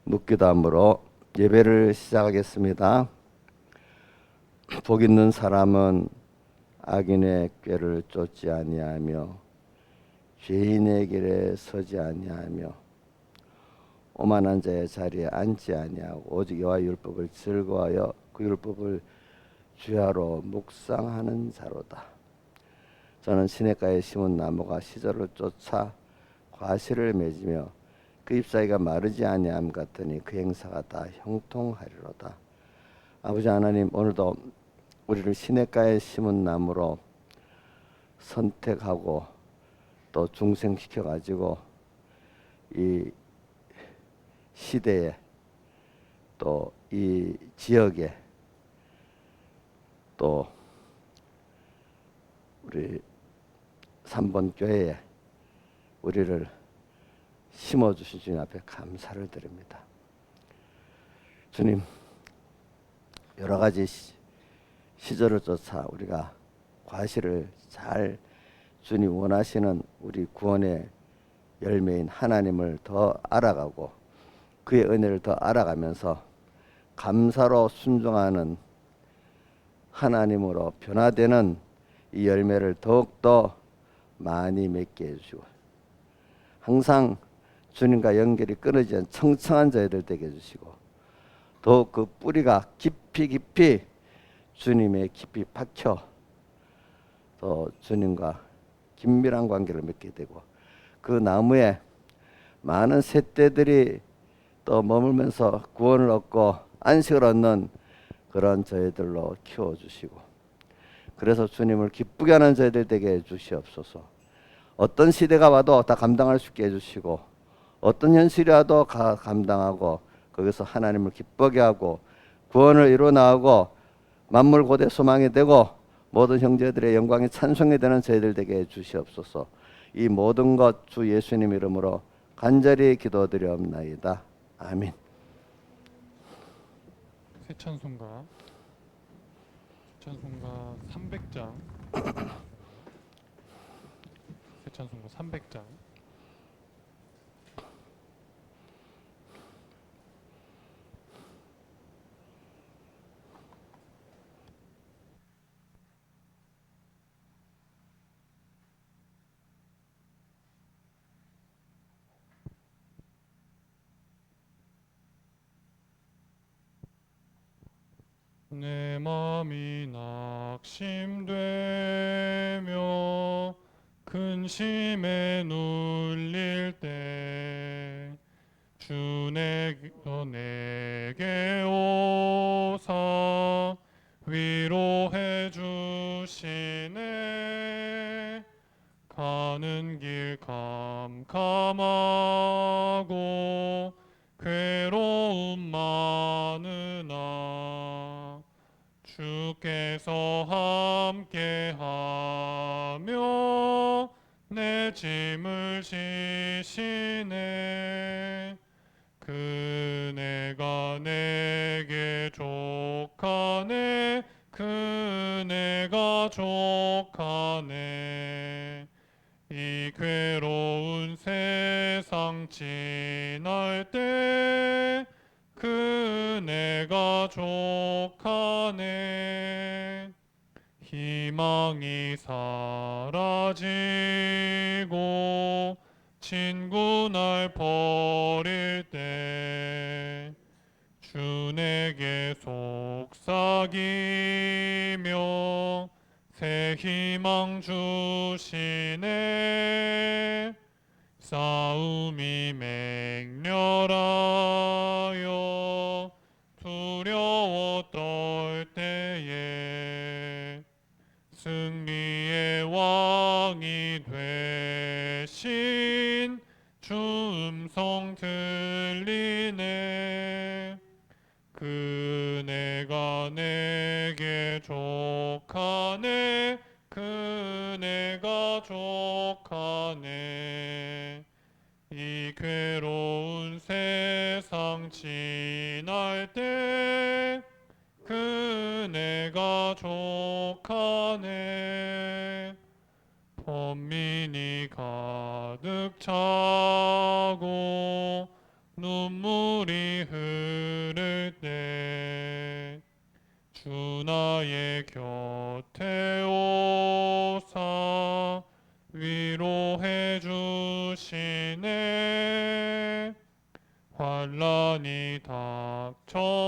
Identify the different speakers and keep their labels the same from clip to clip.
Speaker 1: 묵기도함으로 예배를 시작하겠습니다. 복 있는 사람은 악인의 꾀를 쫓지 아니하며 죄인의 길에 서지 아니하며 오만한 자의 자리에 앉지 아니하고 오직 여호와의 율법을 즐거워하여 그 율법을 주야로 묵상하는 자로다. 저는 시냇가에 심은 나무가 시절을 쫓아 과실을 맺으며 그 잎사귀가 마르지 아니함 같으니 그 행사가 다 형통하리로다. 아버지 하나님, 오늘도 우리를 시냇가에 심은 나무로 선택하고 또 중생시켜 가지고 이 시대에 또 이 지역에 또 우리 3번 교회에 우리를 심어주신 주님 앞에 감사를 드립니다. 주님, 여러 가지 시절을 쫓아 우리가 과실을 잘 주님 원하시는 우리 구원의 열매인 하나님을 더 알아가고 그의 은혜를 더 알아가면서 감사로 순종하는 하나님으로 변화되는 이 열매를 더욱더 많이 맺게 해주시고 항상 주님과 연결이 끊어지지 않은 청청한 저희들 되게 해주시고 더욱 그 뿌리가 깊이 주님의 깊이 박혀 또 주님과 긴밀한 관계를 맺게 되고 그 나무에 많은 새떼들이 또 머물면서 구원을 얻고 안식을 얻는 그런 저희들로 키워주시고 그래서 주님을 기쁘게 하는 저희들 되게 해주시옵소서. 어떤 시대가 와도 다 감당할 수 있게 해주시고 어떤 현실이 와도 감당하고 거기서 하나님을 기쁘게 하고 구원을 이루어 나가고 만물 고대 소망이 되고 모든 형제들의 영광이 찬송이 되는 저희들 되게 해주시옵소서. 이 모든 것 주 예수님 이름으로 간절히 기도드리옵나이다. 아멘.
Speaker 2: 새 찬송가 300장 새 찬송가 300장 내 맘이 낙심되며 근심에 눌릴 때 주 내게 오사 위로해 주시네. 가는 길 캄캄하고 괴로움 많으나 주께서 함께하며 내 짐을 지시네. 그네가 내게 족하네. 그네가 족하네. 이 괴로운 세상 지날 때 그네가 족하네. 희망이 사라지고 친구 날 버릴 때 주 내게 속삭이며 새 희망 주시네. 싸움이 맹렬하여 두려워 떨 때에 승리의 왕이 되신 주 음성 들리네. 그네가 내게 족하네. 그네가 족하네. 이 괴로운 세상 지날 때 그네가 족하네. 번민이 가득 차고 눈물이 흐를 때 주 나의 곁에 오사 위로해 주시네. 환난이 닥쳐와서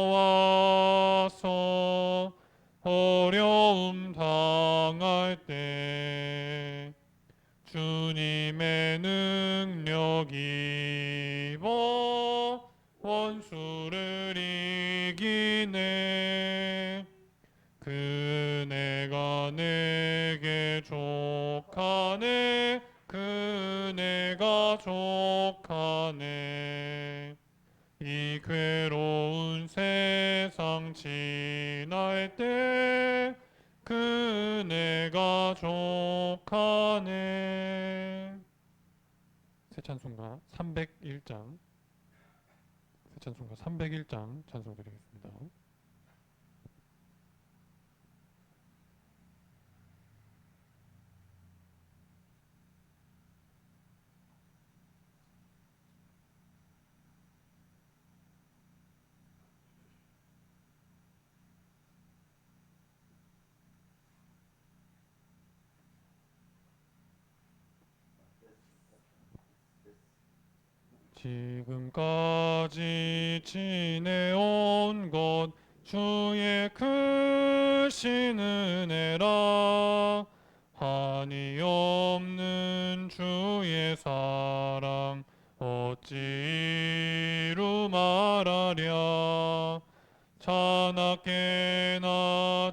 Speaker 2: 어려움 당할 때 주님의 능력 입어 원수를 이기네. 그네가 내게 족하네. 그네가 족하네. 이 괴로운 세상 지날 때 그네가 족하네. 새 찬송가 301장 새 찬송가 301장 찬송 드리겠습니다. 지금까지 지내온 것 주의 크신 은혜라. 한이 없는 주의 사랑 어찌 이루 말하랴. 자나깨나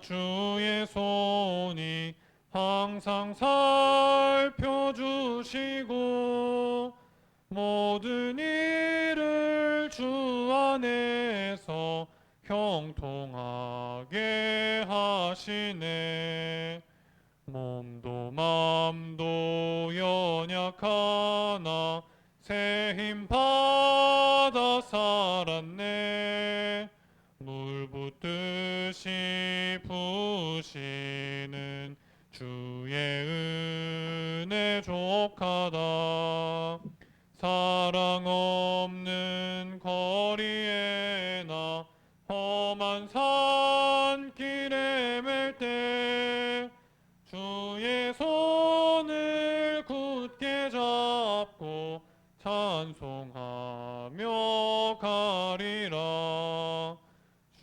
Speaker 2: 주의 손이 항상 살펴주시고 모든 일을 주 안에서 형통하게 하시네. 몸도 맘도 연약하나 새 힘 받아 살았네. 물 붓듯이 부으시는 주의 은혜 족하다. 사랑 없는 거리에나 험한 산길에 맬 때 주의 손을 굳게 잡고 찬송하며 가리라.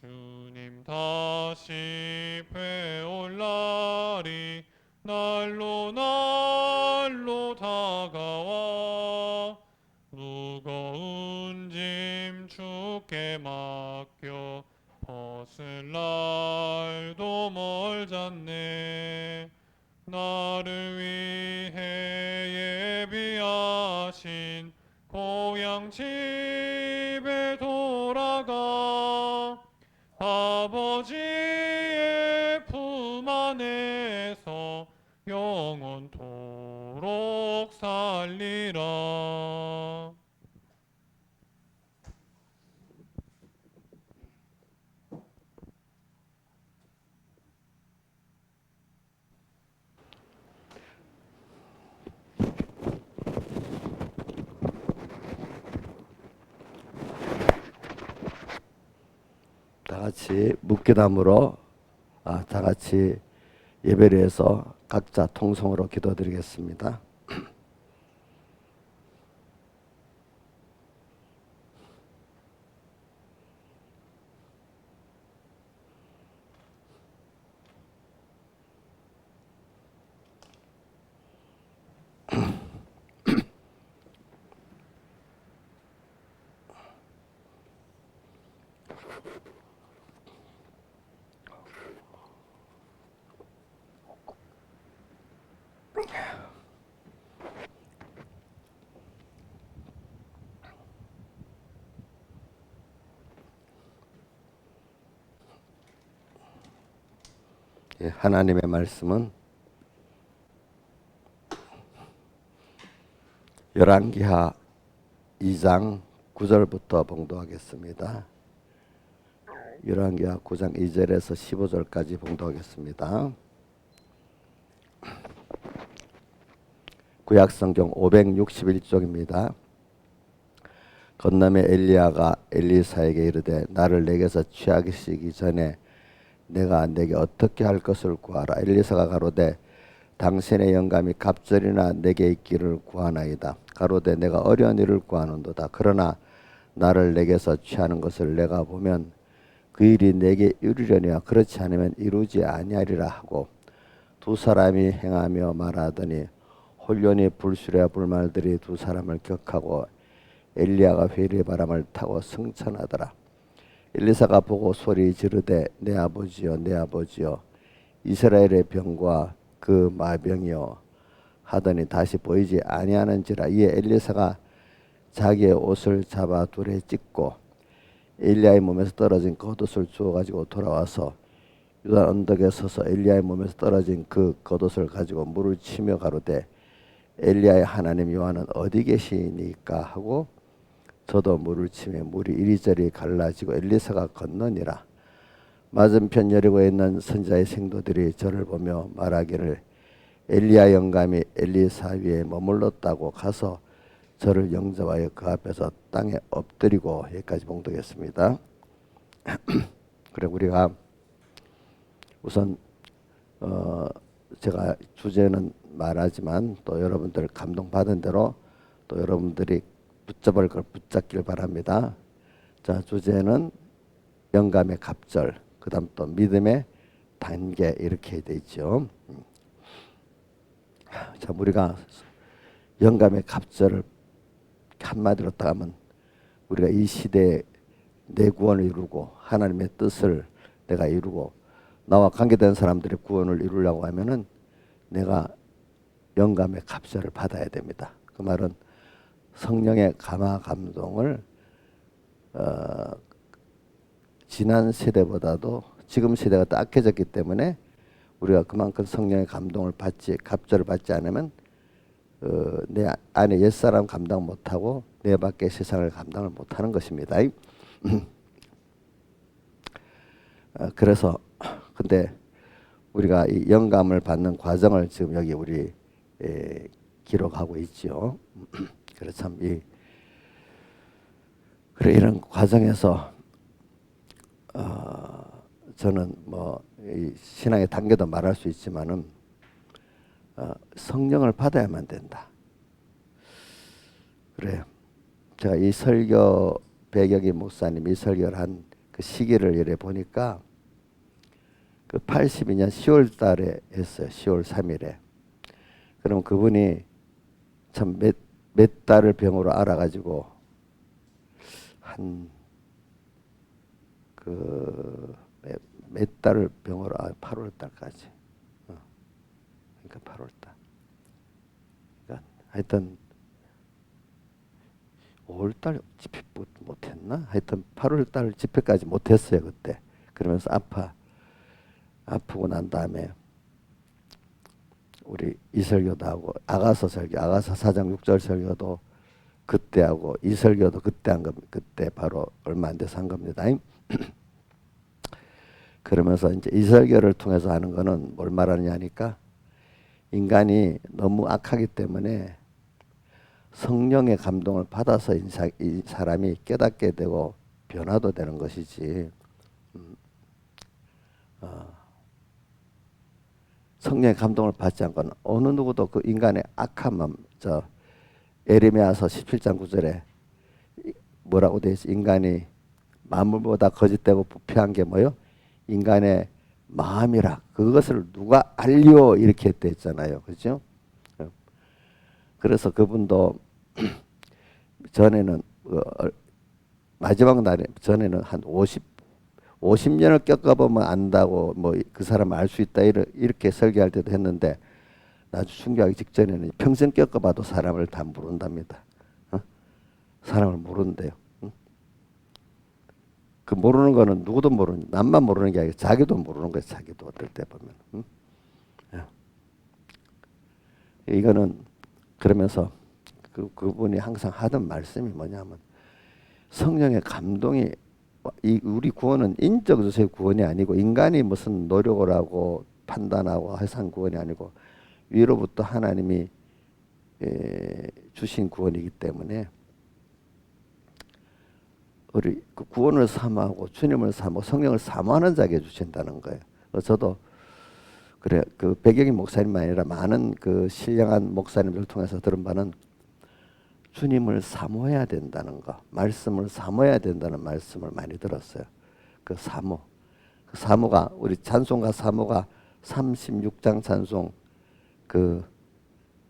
Speaker 2: 주님 다시 회올 날이 날로 날로 다가와 무거운 짐 주께 맡겨 벗을 날도 멀잖네. 나를 위해 예비하신 고향 집에 돌아가 아버지의 품 안에서 영원토록 살리라.
Speaker 1: 다 같이 묵기담으로 다 같이 예배를 해서 각자 통성으로 기도드리겠습니다. 하나님의 말씀은 열왕기하 2장 9절부터 봉독하겠습니다. 열왕기하 9장 2절에서 15절까지 봉독하겠습니다. 구약성경 561쪽입니다. 건너매 엘리야가 엘리사에게 이르되 나를 내게서 취하시기 전에 내가 내게 어떻게 할 것을 구하라. 엘리사가 가로되 당신의 영감이 갑절이나 내게 있기를 구하나이다. 가로되 내가 어려운 일을 구하는도다. 그러나 나를 내게서 취하는 것을 내가 보면 그 일이 내게 이루려니와 그렇지 않으면 이루지 아니하리라 하고 두 사람이 행하며 말하더니 홀련히 불수레와 불말들이 두 사람을 격하고 엘리야가 회리의 바람을 타고 승천하더라. 엘리사가 보고 소리 지르되 내 아버지여 내 아버지여 이스라엘의 병과 그 마병이여 하더니 다시 보이지 아니하는지라. 이에 엘리사가 자기의 옷을 잡아 둘에 찢고 엘리야의 몸에서 떨어진 겉옷을 주워 가지고 돌아와서 유다 언덕에 서서 엘리야의 몸에서 떨어진 그 겉옷을 가지고 물을 치며 가로되 엘리야의 하나님 여호와는 어디 계시니까 하고 저도 물을 치며 물이 이리저리 갈라지고 엘리사가 건너니라. 맞은편 여리고에 있는 선지자의 생도들이 저를 보며 말하기를 엘리야 영감이 엘리사 위에 머물렀다고 가서 저를 영접하여 그 앞에서 땅에 엎드리고. 여기까지 봉독했습니다. 그래 우리가 우선 제가 주제는 말하지만 또 여러분들 감동받은 대로 또 여러분들이 붙잡을 걸 붙잡길 바랍니다. 자, 주제는 영감의 갑절, 그 다음 또 믿음의 단계 이렇게 돼 있죠. 자, 우리가 영감의 갑절을 한마디로 딱 하면 우리가 이 시대에 내 구원을 이루고 하나님의 뜻을 내가 이루고 나와 관계된 사람들의 구원을 이루려고 하면은 내가 영감의 갑절을 받아야 됩니다. 그 말은 성령의 감화 감동을 지난 세대보다도 지금 세대가 더 악해졌기 때문에 우리가 그만큼 성령의 감동을 받지 갑절을 받지 않으면 내 안에 옛사람 감당 못하고 내 밖의 세상을 감당을 못하는 것입니다. 그래서 근데 우리가 이 영감을 받는 과정을 지금 여기 우리 기록하고 있죠. 그래서 참 그래 이런 과정에서 저는 뭐 이 신앙의 단계도 말할 수 있지만은 성령을 받아야만 된다. 그래 제가 이 설교 배경이 목사님 이 설교를 한 그 시기를 이래 보니까 그 82년 10월 달에 했어요. 10월 3일에. 그럼 그분이 참 몇 달을 병으로 앓아가지고 한 몇 달을 병으로 8월 달까지. 그러니까 8월 달. 그러니까 하여튼 5월 달 집회 못했나? 하여튼 8월 달 집회까지 못했어요 그때. 그러면서 아프고 난 다음에 우리 이설교도 하고 아가서 설교, 아가서 4장 6절 설교도 그때 하고 이 설교도 그때 한 겁니다. 그때 바로 얼마 안 돼서 한 겁니다. 그러면서 이제 이 설교를 통해서 하는 거는 뭘 말하느냐 하니까 인간이 너무 악하기 때문에 성령의 감동을 받아서 이 사람이 깨닫게 되고 변화도 되는 것이지 성령의 감동을 받지 않고는 어느 누구도 그 인간의 악한 마음, 에레미야서 17장 9절에 뭐라고 되어 있어? 인간이 만물보다 거짓되고 부패한 게 뭐요? 인간의 마음이라. 그것을 누가 알리오 이렇게 됐잖아요. 그렇죠? 그래서 그분도 전에는 마지막 날에 전에는 한 50년을 겪어보면 안다고 뭐 그 사람 알 수 있다 이렇게 설교할 때도 했는데 나중에 순교하기 직전에는 평생 겪어봐도 사람을 다 모른답니다. 사람을 모른대요. 그 모르는 거는 누구도 모르는, 남만 모르는 게 아니라 자기도 모르는 거예요. 자기도 어떨 때 보면. 이거는 그러면서 그분이 항상 하던 말씀이 뭐냐면 성령의 감동이 우리 구원은 인적 조세의 구원이 아니고 인간이 무슨 노력을 하고 판단하고 해서 한 구원이 아니고 위로부터 하나님이 주신 구원이기 때문에 우리 그 구원을 사모하고 주님을 사모, 성령을 사모하는 자에게 주신다는 거예요. 저도 그래 그 백영희 목사님만 아니라 많은 그 신령한 목사님들 통해서 들은 바는 주님을 사모해야 된다는 거, 말씀을 사모해야 된다는 말씀을 많이 들었어요. 그 사모, 그 사모가 우리 찬송가 사모가 36장 찬송 그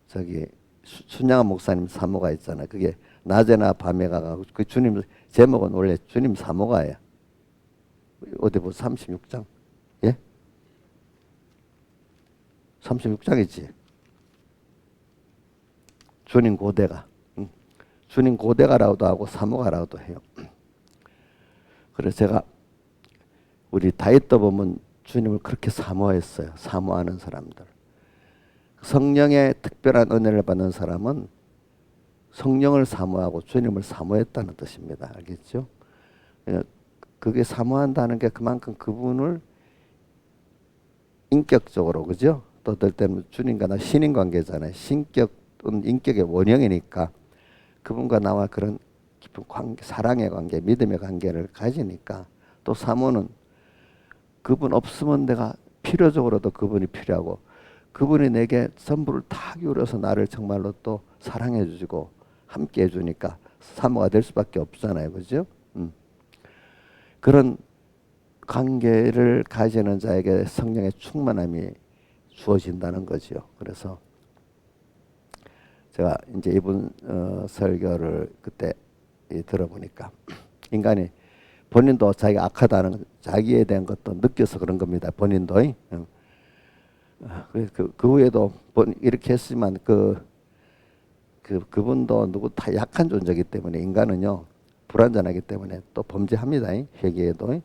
Speaker 1: 저기 순양한 목사님 사모가 있잖아요. 그게 낮에나 밤에 가고 그 주님 제목은 원래 주님 사모가예요. 어디 보 36장? 예? 36장이지. 주님 고대가. 주님 고대가라고도 하고 사모가라고도 해요. 그래서 제가 우리 다윗도 보면 주님을 그렇게 사모했어요. 사모하는 사람들. 성령의 특별한 은혜를 받는 사람은 성령을 사모하고 주님을 사모했다는 뜻입니다. 알겠죠? 그게 사모한다는 게 그만큼 그분을 인격적으로, 그죠? 또 어떨 때는 주님과 나 신인 관계잖아요. 신격은 인격의 원형이니까 그분과 나와 그런 깊은 관계, 사랑의 관계, 믿음의 관계를 가지니까 또 사모는 그분 없으면 내가 필요적으로도 그분이 필요하고 그분이 내게 전부를 다 기울여서 나를 정말로 또 사랑해 주시고 함께 해주니까 사모가 될 수밖에 없잖아요. 그죠? 그런 관계를 가지는 자에게 성령의 충만함이 주어진다는 거죠. 그래서 제가 이제 이분 설교를 그때 들어보니까 인간이 본인도 자기가 악하다는 자기에 대한 것도 느껴서 그런 겁니다. 본인도. 그 후에도 이렇게 했지만 그분도 누구 다 약한 존재이기 때문에 인간은요 불완전하기 때문에 또 범죄합니다. 회개에도.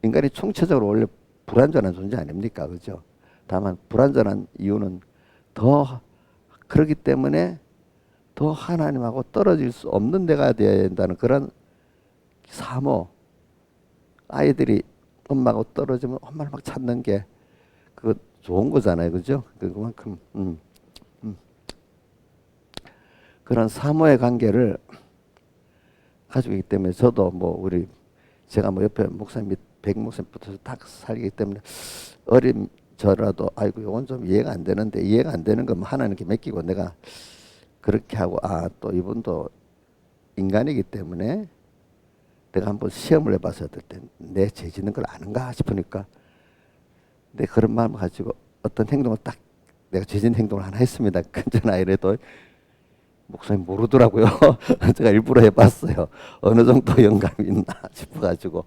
Speaker 1: 인간이 총체적으로 원래 불완전한 존재 아닙니까? 그죠? 다만 불완전한 이유는 더 그렇기 때문에 더 하나님하고 떨어질 수 없는 데가 되어야 된다는 그런 사모. 아이들이 엄마하고 떨어지면 엄마를 막 찾는 게 그거 좋은 거잖아요. 그죠? 그만큼 그런 사모의 관계를 가지고 있기 때문에 저도 뭐 제가 뭐 옆에 목사님 백 목사님 붙어서 딱 살기 때문에 어린 저라도 아이고 이건 좀 이해가 안 되는데 이해가 안 되는 건 하나님께 맡기고 내가 그렇게 하고 또 이분도 인간이기 때문에 내가 한번 시험을 해봤을 때 내 죄 짓는 걸 아는가 싶으니까 내 그런 마음을 가지고 어떤 행동을 딱 내가 죄 짓는 행동을 하나 했습니다. 큰전 아이래도 목사님 모르더라고요. 제가 일부러 해봤어요. 어느 정도 영감이 있나 싶어가지고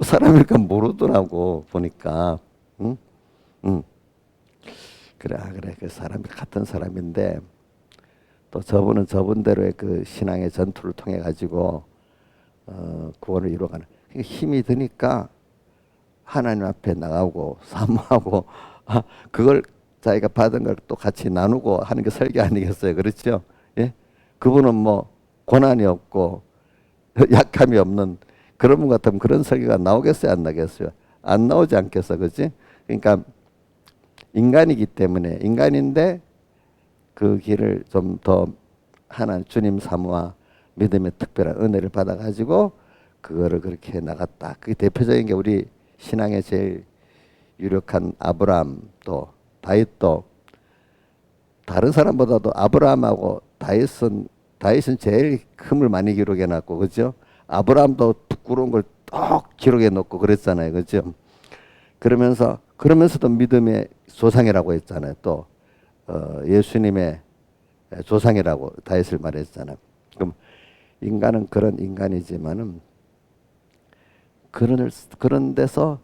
Speaker 1: 사람이니까 모르더라고 보니까. 그래 그 사람이 같은 사람인데 또 저분은 저분대로의 그 신앙의 전투를 통해 가지고 구원을 이루어가는 힘이 드니까 하나님 앞에 나가고 사모하고 그걸 자기가 받은 걸 또 같이 나누고 하는 게 설교 아니겠어요? 그렇죠? 예? 그분은 뭐 고난이 없고 약함이 없는 그런 분 같으면 그런 설교가 나오겠어요? 안 나겠어요? 안 나오지 않겠어? 그렇지? 그러니까 인간이기 때문에 인간인데 그 길을 좀 더 하나님 주님 사모와 믿음의 특별한 은혜를 받아가지고 그거를 그렇게 나갔다. 그게 대표적인 게 우리 신앙의 제일 유력한 아브라함 또 다윗도 다른 사람보다도 아브라함하고 다윗은 제일 흠을 많이 기록해 놨고 그죠? 아브라함도 부끄러운 걸 딱 기록해 놓고 그랬잖아요. 그죠? 그러면서도 믿음의 조상이라고 했잖아요. 또 예수님의 조상이라고 다윗을 말했잖아요. 그럼 인간은 그런 인간이지만은 그런 데서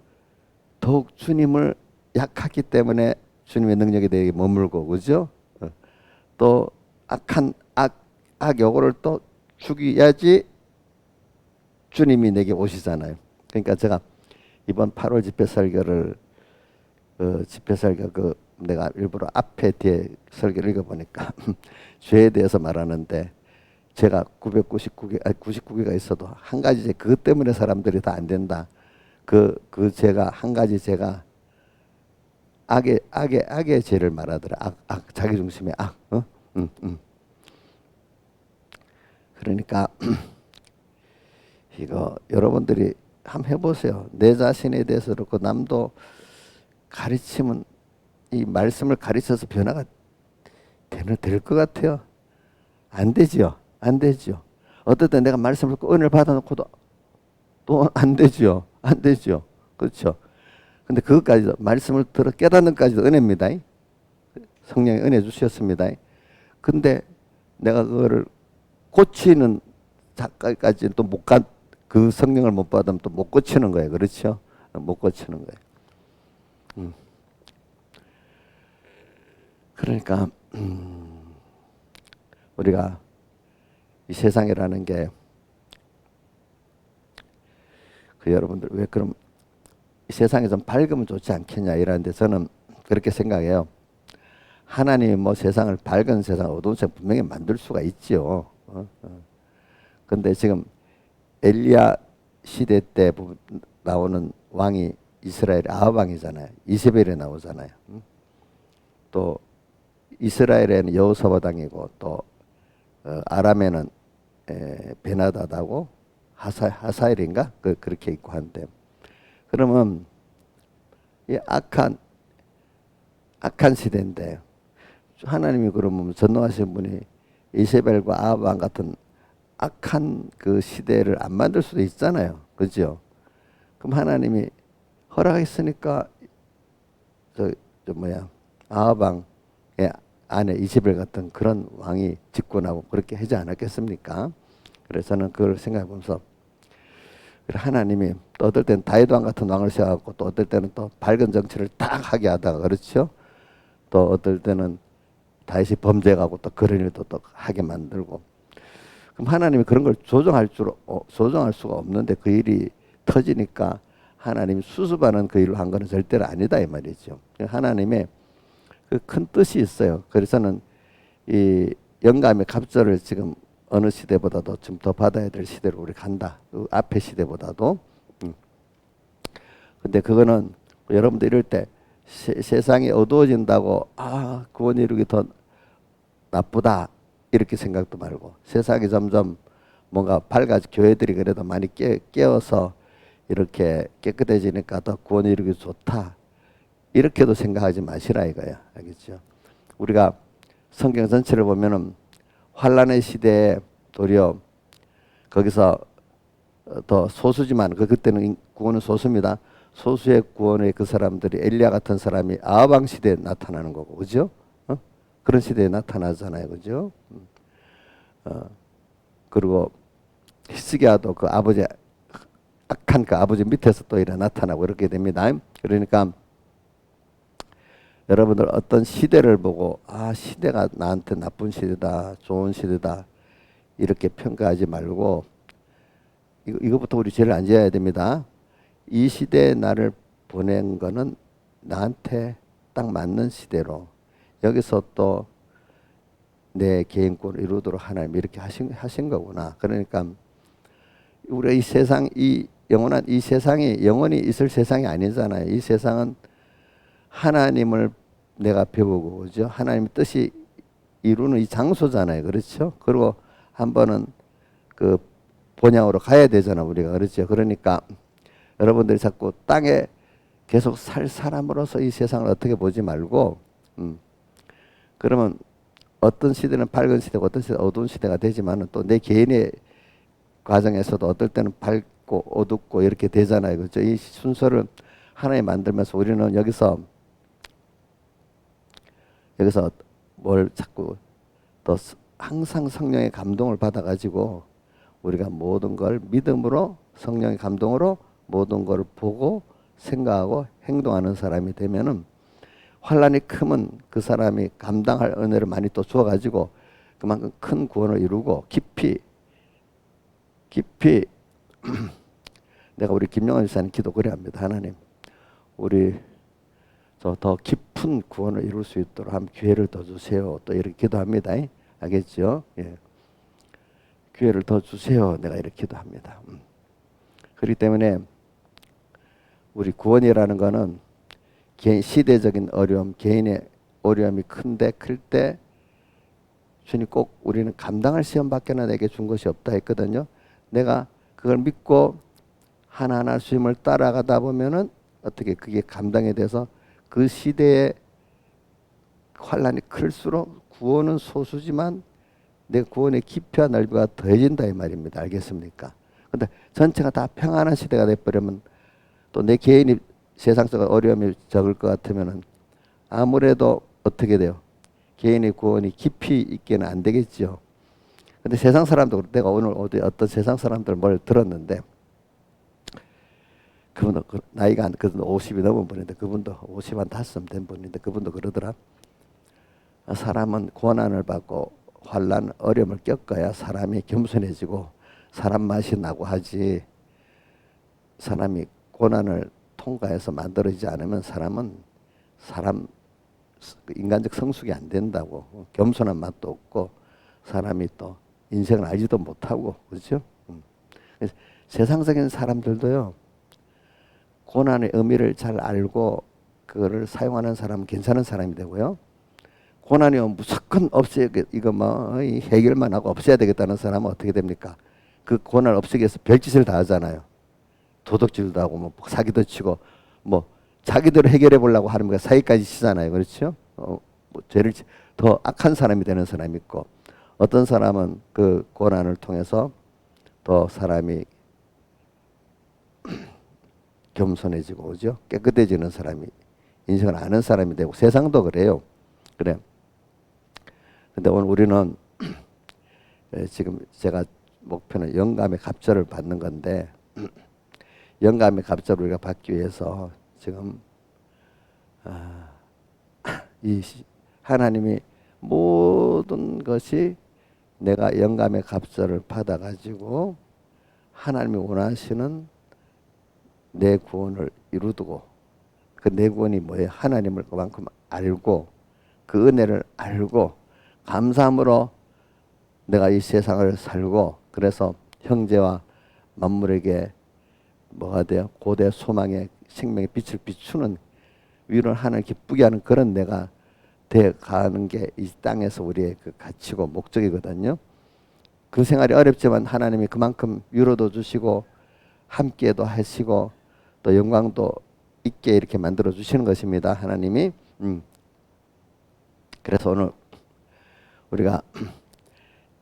Speaker 1: 더욱 주님을 약하기 때문에 주님의 능력이 내게 머물고 그죠? 또 악요거를 또 죽여야지 주님이 내게 오시잖아요. 그러니까 제가 이번 8월 집회 설교를 내가 일부러 앞에 뒤에 설교를 읽어보니까 죄에 대해서 말하는데 제가 99개가 있어도 한 가지 그것 때문에 사람들이 다 안 된다. 그 죄가 한 가지 죄가 악의 죄를 말하더라. 자기 중심의 악. 그러니까 이거 여러분들이 한번 해보세요. 내 자신에 대해서 그렇고 남도 가르치면 이 말씀을 가르쳐서 변화가 될 것 같아요? 안 되지요. 안 되지요. 어떨 때 내가 말씀을 듣고 은혜를 받아놓고도 또 안 되지요. 안 되지요. 그렇죠. 근데 그것까지도 말씀을 들어 깨닫는까지도 은혜입니다. 성령이 은혜 주셨습니다. 근데 내가 그거를 고치는 작가까지 또 못 간, 그 성령을 못 받으면 또 못 고치는 거예요. 그렇죠? 못 고치는 거예요. 그러니까 우리가 이 세상이라는 게 그 여러분들 왜 그럼 이 세상이 좀 밝으면 좋지 않겠냐 이러는데 저는 그렇게 생각해요. 하나님이 뭐 세상을 밝은 세상, 어두운 세상 분명히 만들 수가 있지요. 근데 지금 엘리야 시대 때 나오는 왕이 이스라엘 아합 왕이잖아요. 이세벨에 나오잖아요. 또 이스라엘에는 여호사밧 왕이고 또 아람에는 베나다다고 하사엘인가 그렇게 있고 한데 그러면 이 악한 시대인데 하나님이 그러면 전능하신 분이 이세벨과 아합 왕 같은 악한 그 시대를 안 만들 수도 있잖아요. 그죠? 그럼 하나님이 허락했으니까 아합 왕의 아내 이세벨 같은 그런 왕이 집권하고 그렇게 하지 않았겠습니까? 그래서 저는 그걸 생각해 보면서 하나님이 또 어떨 때는 다윗 왕 같은 왕을 세워갖고 또 어떨 때는 또 밝은 정치를 딱 하게 하다가 그렇죠? 또 어떨 때는 다윗이 범죄하고 또 그런 일도 또 하게 만들고 그럼 하나님이 그런 걸 조정할 수가 없는데 그 일이 터지니까 하나님이 수습하는 그 일을 한 거는 절대로 아니다 이 말이죠. 하나님의 그 큰 뜻이 있어요. 그래서는 이 영감의 갑절을 지금 어느 시대보다도 좀 더 받아야 될 시대로 우리 간다. 그 앞의 시대보다도. 근데 그거는 여러분들 이럴 때 세상이 어두워진다고 구원 이루기 더 나쁘다 이렇게 생각도 말고 세상이 점점 뭔가 밝아지 교회들이 그래도 많이 깨어서 이렇게 깨끗해지니까 더 구원 이루기 좋다 이렇게도 생각하지 마시라 이거야. 알겠죠? 우리가 성경 전체를 보면은 환란의 시대에 도리어 거기서 더 소수지만 그때는 구원은 소수입니다. 소수의 구원의 그 사람들이 엘리야 같은 사람이 아합 왕 시대에 나타나는 거고, 그죠? 그런 시대에 나타나잖아요, 그죠? 그리고 히스기야도 그 아버지 악한 그 아버지 밑에서 또 이래 나타나고 이렇게 됩니다. 그러니까 여러분들 어떤 시대를 보고 시대가 나한테 나쁜 시대다, 좋은 시대다 이렇게 평가하지 말고 이거부터 우리 제일 앉아야 됩니다. 이 시대에 나를 보낸 거는 나한테 딱 맞는 시대로 여기서 또 내 개인권을 이루도록 하나님이 이렇게 하신 거구나. 그러니까 우리가 이 세상, 이 영원한 이 세상이 영원히 있을 세상이 아니잖아요. 이 세상은 하나님을 내가 배우고, 그죠? 하나님의 뜻이 이루는 이 장소잖아요. 그렇죠? 그리고 한 번은 그 본향으로 가야 되잖아, 우리가. 그렇죠? 그러니까 여러분들이 자꾸 땅에 계속 살 사람으로서 이 세상을 어떻게 보지 말고, 그러면 어떤 시대는 밝은 시대고 어떤 시대는 어두운 시대가 되지만 또 내 개인의 과정에서도 어떨 때는 밝고 어둡고 이렇게 되잖아요. 그렇죠? 이 순서를 하나에 만들면서 우리는 여기서 뭘 자꾸 또 항상 성령의 감동을 받아가지고 우리가 모든 걸 믿음으로 성령의 감동으로 모든 걸 보고 생각하고 행동하는 사람이 되면은 환란이 크면 그 사람이 감당할 은혜를 많이 또 주어가지고 그만큼 큰 구원을 이루고 깊이 내가 우리 김영환 집사님 기도 그래 합니다. 하나님 우리 더 깊은 구원을 이룰 수 있도록 한 기회를 더 주세요. 또 이렇게 기도합니다. 알겠죠? 예. 기회를 더 주세요. 내가 이렇게 기도합니다. 그렇기 때문에 우리 구원이라는 거는 개인 시대적인 어려움, 개인의 어려움이 클 때 주님 꼭 우리는 감당할 시험밖에는 내게 준 것이 없다 했거든요. 내가 그걸 믿고 하나하나 주님을 따라가다 보면은 어떻게 그게 감당이 돼서 그 시대에 환란이 클수록 구원은 소수지만 내 구원의 깊이와 넓이가 더해진다 이 말입니다. 알겠습니까? 근데 전체가 다 평안한 시대가 돼버리면 또 내 개인이 세상적 어려움이 적을 것 같으면은 아무래도 어떻게 돼요? 개인의 구원이 깊이 있게는 안 되겠죠. 근데 세상 사람도 내가 오늘 어떤 세상 사람들 뭘 들었는데 그분도 나이가 그분도 50이 넘은 분인데 그분도 50한 5쯤 된 분인데 그분도 그러더라. 사람은 고난을 받고 환난 어려움을 겪어야 사람이 겸손해지고 사람 맛이 나고 하지 사람이 고난을 통과해서 만들어지지 않으면 사람은 사람 인간적 성숙이 안 된다고 겸손한 맛도 없고 사람이 또 인생을 알지도 못하고 그렇죠? 세상적인 사람들도요 고난의 의미를 잘 알고 그거를 사용하는 사람은 괜찮은 사람이 되고요. 고난이 무조건 없애야 이거 뭐 해결만 하고 없애야 되겠다는 사람은 어떻게 됩니까? 그 고난을 없애기 위해서 별짓을 다 하잖아요. 도둑질도 하고 뭐 사기도 치고 뭐 자기대로 해결해 보려고 하는 거야 사기까지 치잖아요. 그렇죠? 뭐 죄를 더 악한 사람이 되는 사람이 있고 어떤 사람은 그 고난을 통해서 더 사람이 겸손해지고 그죠? 깨끗해지는 사람이 인생을 아는 사람이 되고 세상도 그래요. 그래. 근데 오늘 우리는 지금 제가 목표는 영감의 갑절을 받는 건데 영감의 갑절을 우리가 받기 위해서 지금 이 하나님이 모든 것이 내가 영감의 갑절을 받아가지고 하나님이 원하시는 내 구원을 이루두고 그 내 구원이 뭐예요? 하나님을 그만큼 알고 그 은혜를 알고 감사함으로 내가 이 세상을 살고 그래서 형제와 만물에게 뭐가 돼요? 고대 소망의 생명의 빛을 비추는 위로를 하나님 기쁘게 하는 그런 내가 돼 가는 게 이 땅에서 우리의 그 가치고 목적이거든요. 그 생활이 어렵지만 하나님이 그만큼 위로도 주시고 함께도 하시고 또 영광도 있게 이렇게 만들어 주시는 것입니다. 하나님이. 그래서 오늘 우리가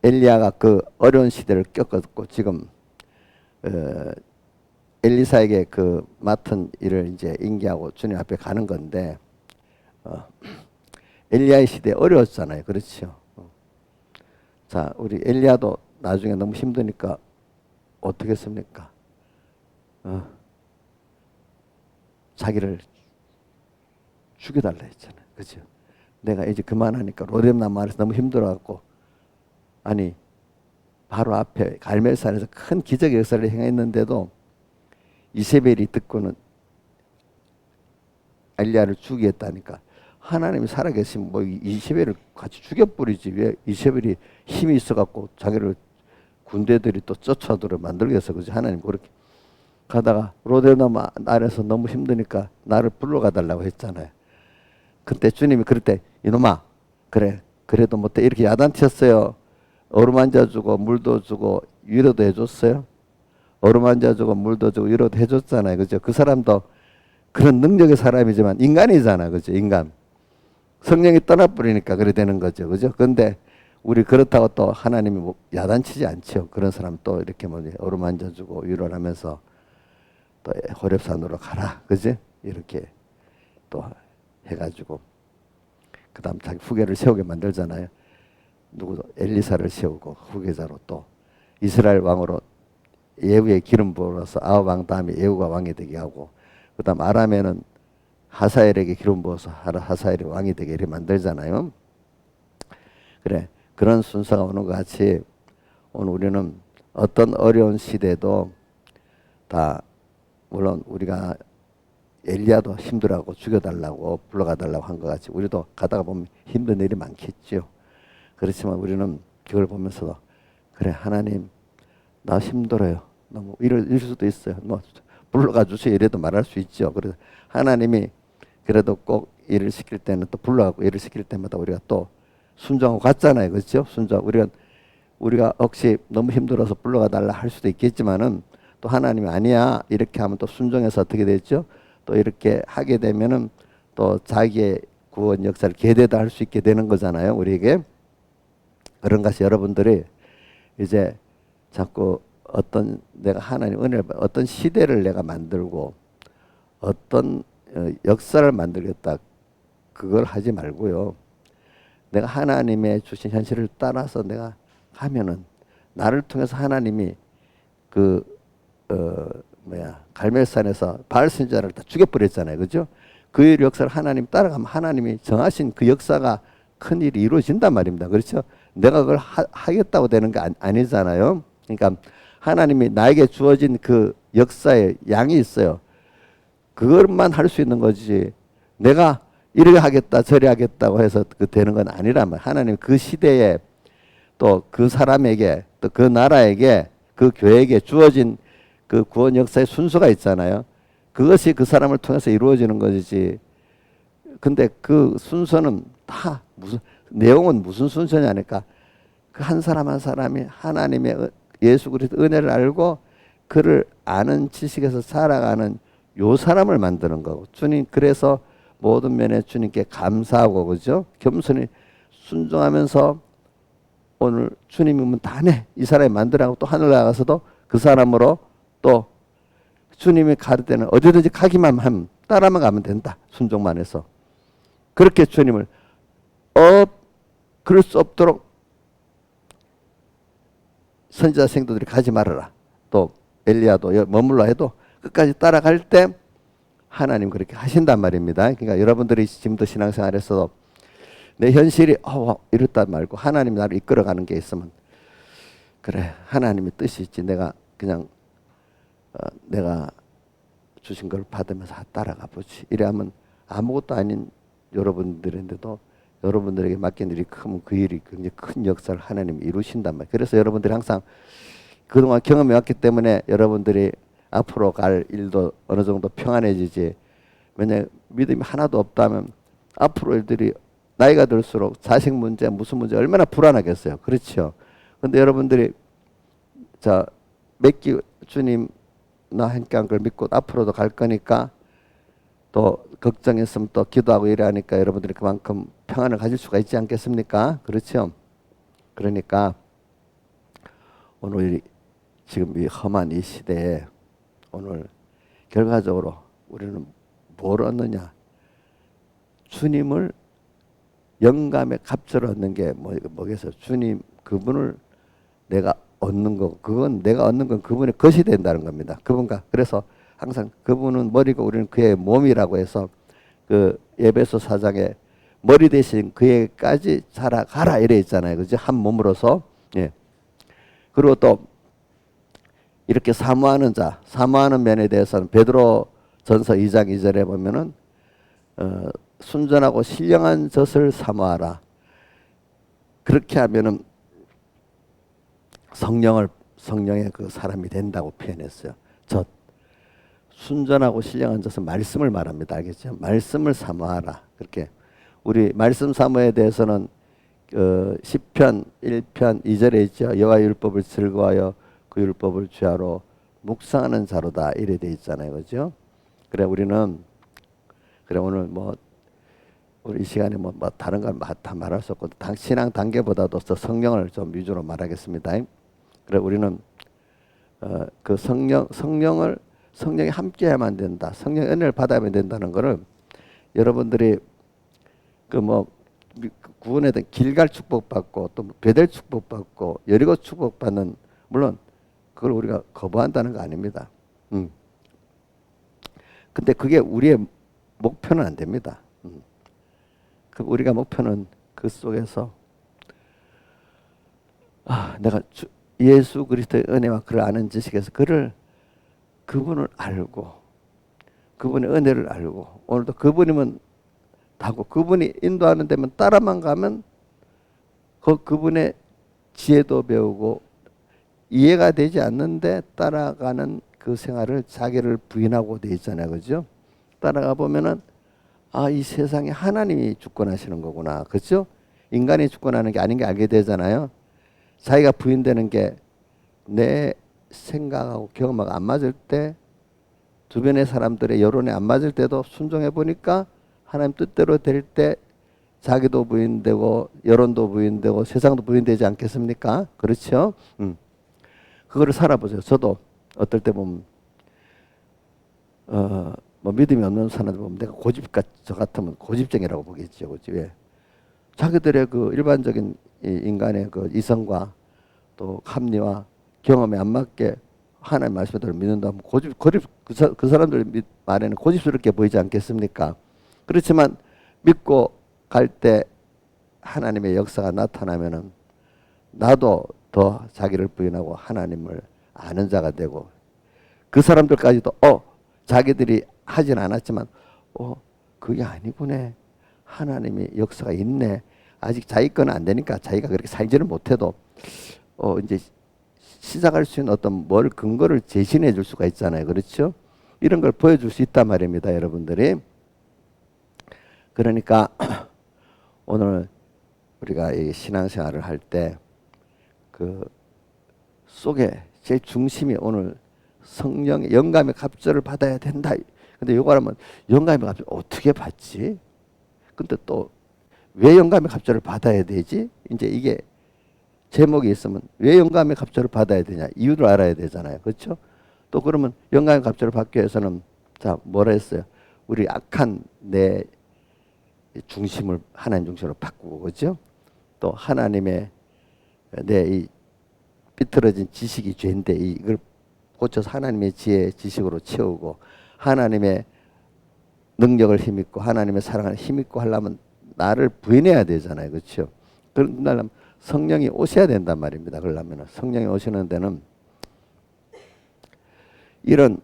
Speaker 1: 엘리야가 그 어려운 시대를 겪었고 지금 엘리사에게 그 맡은 일을 이제 인계하고 주님 앞에 가는 건데 엘리야의 시대 어려웠잖아요. 그렇죠. 자, 우리 엘리야도 나중에 너무 힘드니까 어떻게 했습니까? 자기를 죽여달라 했잖아요. 그죠? 내가 이제 그만하니까 로뎀나 마을에서 너무 힘들어갖고 아니 바로 앞에 갈멜산에서 큰 기적의 역사를 행했는데도 이세벨이 듣고는 엘리야를 죽이겠다니까 하나님이 살아계시면 뭐 이세벨을 같이 죽여버리지 왜 이세벨이 힘이 있어갖고 자기를 군대들이 또 쫓아들어 만들겠어. 그죠? 하나님 그렇게 가다가 로데나 마을에서 너무 힘드니까 나를 불러가달라고 했잖아요. 그때 주님이 그럴 때 이놈아 그래 그래도 뭐 이렇게 야단쳤어요. 어루만져 주고 물도 주고 위로도 해줬어요. 어루만져 주고 물도 주고 위로도 해줬잖아요. 그죠? 그 사람도 그런 능력의 사람이지만 인간이잖아. 그죠? 인간. 성령이 떠나버리니까 그래 되는 거죠. 그죠? 근데 우리 그렇다고 또 하나님이 뭐 야단치지 않죠. 그런 사람 또 이렇게 뭐 어루만져 주고 위로를 하면서 또 호렙산으로 가라. 그지? 이렇게 또 해가지고 그 다음 자기 후계를 세우게 만들잖아요. 누구도 엘리사를 세우고 후계자로 또 이스라엘 왕으로 예후의 기름 부어서 아합 왕 다음에 예후가 왕이 되게 하고 그 다음 아람에는 하사엘에게 기름 부어서 하사엘이 왕이 되게 이렇게 만들잖아요. 그래 그런 순서가 오는 것 같이 오늘 우리는 어떤 어려운 시대도 다 물론 우리가 엘리야도 힘들어하고 죽여달라고 불러가달라고 한 것 같이 우리도 가다가 보면 힘든 일이 많겠죠. 그렇지만 우리는 그걸 보면서도 그래 하나님 나 힘들어요. 너무 이럴 수도 있어요. 뭐 불러가 주세요 이래도 말할 수 있죠. 그래서 하나님이 그래도 꼭 일을 시킬 때는 또 불러가고 일을 시킬 때마다 우리가 또 순종하고 갔잖아요. 그렇죠? 우리가 혹시 너무 힘들어서 불러가 달라 할 수도 있겠지만은 또 하나님이 아니야 이렇게 하면 또 순종해서 어떻게 됐죠? 또 이렇게 하게 되면은 또 자기의 구원 역사를 계대도 할 수 있게 되는 거잖아요. 우리에게. 그런 것이 여러분들이 이제 자꾸 어떤 내가 하나님 은혜를 어떤 시대를 내가 만들고 어떤 역사를 만들겠다 그걸 하지 말고요. 내가 하나님의 주신 현실을 따라서 내가 하면은 나를 통해서 하나님이 갈멜산에서 바알 선지자를 다 죽여버렸잖아요. 그죠? 그 일 역사를 하나님 따라가면 하나님이 정하신 그 역사가 큰 일이 이루어진단 말입니다. 그렇죠? 내가 그걸 하겠다고 되는 게 아니잖아요. 그러니까 하나님이 나에게 주어진 그 역사에 양이 있어요. 그것만 할 수 있는 거지. 내가 이렇게 하겠다 저리 하겠다고 해서 그 되는 건 아니란 말이에요. 하나님 그 시대에 또 그 사람에게 또 그 나라에게 그 교회에게 주어진 그 구원 역사의 순서가 있잖아요. 그것이 그 사람을 통해서 이루어지는 것이지. 근데 그 순서는 다 무슨 내용은 무슨 순서냐니까 그 한 사람 한 사람이 하나님의 예수 그리스도 은혜를 알고 그를 아는 지식에서 살아가는 요 사람을 만드는 거고 주님 그래서 모든 면에 주님께 감사하고 그죠? 겸손히 순종하면서 오늘 주님이면 다 내. 이 사람이 만들라고 또 하늘 나가서도 그 사람으로 또 주님이 가르치는 어디든지 가기만 하면 따라만 가면 된다. 순종만 해서. 그렇게 주님을 그럴 수 없도록 선지자 생도들이 가지 말아라. 또 엘리야도 머물러 해도 끝까지 따라갈 때 하나님 그렇게 하신단 말입니다. 그러니까 여러분들이 지금도 신앙생활에서 내 현실이 이렇다 말고 하나님이 나를 이끌어가는 게 있으면 그래 하나님의 뜻이 있지 내가 그냥 내가 주신 걸 받으면서 따라가 보지. 이래하면 아무것도 아닌 여러분들인데도 여러분들에게 맡긴 일이 크면 그 일이 굉장히 큰 역사를 하나님이 이루신단 말이에요. 그래서 여러분들이 항상 그동안 경험해 왔기 때문에 여러분들이 앞으로 갈 일도 어느 정도 평안해지지. 왜냐 믿음이 하나도 없다면 앞으로 일들이 나이가 들수록 자식 문제 무슨 문제 얼마나 불안하겠어요. 그렇죠. 근데 여러분들이 주님 나 함께 한 걸 믿고 앞으로도 갈 거니까 또 걱정했으면 또 기도하고 이래 하니까 여러분들이 그만큼 평안을 가질 수가 있지 않겠습니까? 그렇죠. 그러니까 오늘 지금 이 험한 이 시대에 오늘 결과적으로 우리는 뭘 얻느냐? 주님을 영감의 값을 얻는 게 뭐겠어요? 주님 그분을 내가 얻는 거 그건 내가 얻는 건 그분의 것이 된다는 겁니다. 그분과 그래서 항상 그분은 머리고 우리는 그의 몸이라고 해서 그 에베소 4장에 머리 대신 그에까지 자라가라 이래 있잖아요. 그죠? 한 몸으로서. 예. 그리고 또 이렇게 사모하는 면에 대해서는 베드로 전서 2장 2절에 보면은 순전하고 신령한 젖을 사모하라. 그렇게 하면은 성령의 그 사람이 된다고 표현했어요. 젖. 순전하고 신령한 젖은 말씀을 말합니다. 알겠죠? 말씀을 사모하라. 그렇게 우리 말씀 사모에 대해서는 시편 1편 2절에 있죠. 여호와 율법을 즐거워하여 그 율법을 주야로 묵상하는 자로다 이래 돼 있잖아요. 그죠? 그래 우리는 오늘 우리 이 시간에 다른 걸 다 말할 수 없고 신앙 단계보다도 더 성령을 좀 위주로 말하겠습니다. 그래 우리는 그 성령이 함께해야만 된다. 성령의 은혜를 받아야만 된다는 거를 여러분들이 구원에 대한 길갈 축복받고 또 베델 축복받고 여리고 축복받는 물론 그걸 우리가 거부한다는 거 아닙니다. 근데 그게 우리의 목표는 안 됩니다. 우리가 목표는 그 속에서 내가 예수 그리스도의 은혜와 그를 아는 지식에서 그분을 알고 그분의 은혜를 알고 오늘도 그분이면 다고 그분이 인도하는 데면 따라만 가면 그분의 지혜도 배우고 이해가 되지 않는데 따라가는 그 생활을 자기를 부인하고 돼 있잖아요. 그죠? 따라가 보면은 이 세상에 하나님이 주권하시는 거구나. 그죠? 인간이 주권하는 게 아닌 게 알게 되잖아요. 자기가 부인되는 게 내 생각하고 경험하고 안 맞을 때, 주변의 사람들의 여론에 안 맞을 때도 순종해 보니까 하나님 뜻대로 될 때 자기도 부인되고 여론도 부인되고 세상도 부인되지 않겠습니까? 그렇죠? 그거를 살아보세요. 저도 어떨 때 보면 뭐 믿음이 없는 사람들 보면 내가 저 같으면 고집쟁이라고 보겠죠. 그렇지? 왜? 자기들의 그 일반적인 인간의 그 이성과 또 합리와 경험에 안 맞게 하나님 말씀대로 믿는다면 그 사람들 말에는 고집스럽게 보이지 않겠습니까? 그렇지만 믿고 갈 때 하나님의 역사가 나타나면은 나도 더 자기를 부인하고 하나님을 아는 자가 되고, 그 사람들까지도 자기들이 하진 않았지만 그게 아니구나, 하나님의 역사가 있네. 아직 자기 거는 안 되니까 자기가 그렇게 살지는 못해도 이제 시작할 수 있는 어떤 뭘 근거를 제시해 줄 수가 있잖아요. 그렇죠? 이런 걸 보여줄 수 있단 말입니다, 여러분들이. 그러니까 오늘 우리가 이 신앙생활을 할 때 그 속에 제일 중심이 오늘 성령의 영감의 갑절을 받아야 된다. 근데 요거 하면 영감의 갑절 어떻게 받지? 근데 또 왜 영감의 갑절을 받아야 되지? 이제 이게 제목이 있으면 왜 영감의 갑절을 받아야 되냐, 이유를 알아야 되잖아요. 그렇죠? 또 그러면 영감의 갑절을 받기 위해서는 자, 뭐라 했어요? 우리 악한 내 중심을 하나님 중심으로 바꾸고, 그렇죠? 또 하나님의 내 이 삐뚤어진 지식이 죄인데 이걸 고쳐서 하나님의 지혜 지식으로 채우고, 하나님의 능력을 힘입고 하나님의 사랑을 힘입고 하려면 나를 부인해야 되잖아요. 그렇죠? 그러려면 성령이 오셔야 된단 말입니다. 그러려면 성령이 오시는 데는 이런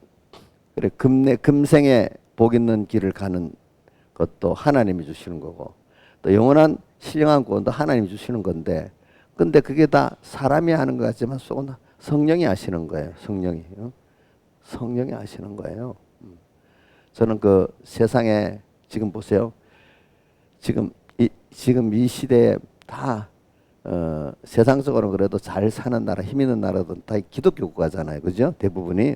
Speaker 1: 금생에 복 있는 길을 가는 것도 하나님이 주시는 거고, 또 영원한 신령한 구원도 하나님이 주시는 건데, 근데 그게 다 사람이 하는 것 같지만 속은 성령이 하시는 거예요. 성령이 하시는 거예요. 저는 그 세상에 지금 보세요. 지금 이 시대에 다 세상적으로는 그래도 잘 사는 나라, 힘 있는 나라도 다 기독교 국가잖아요. 그죠? 대부분이.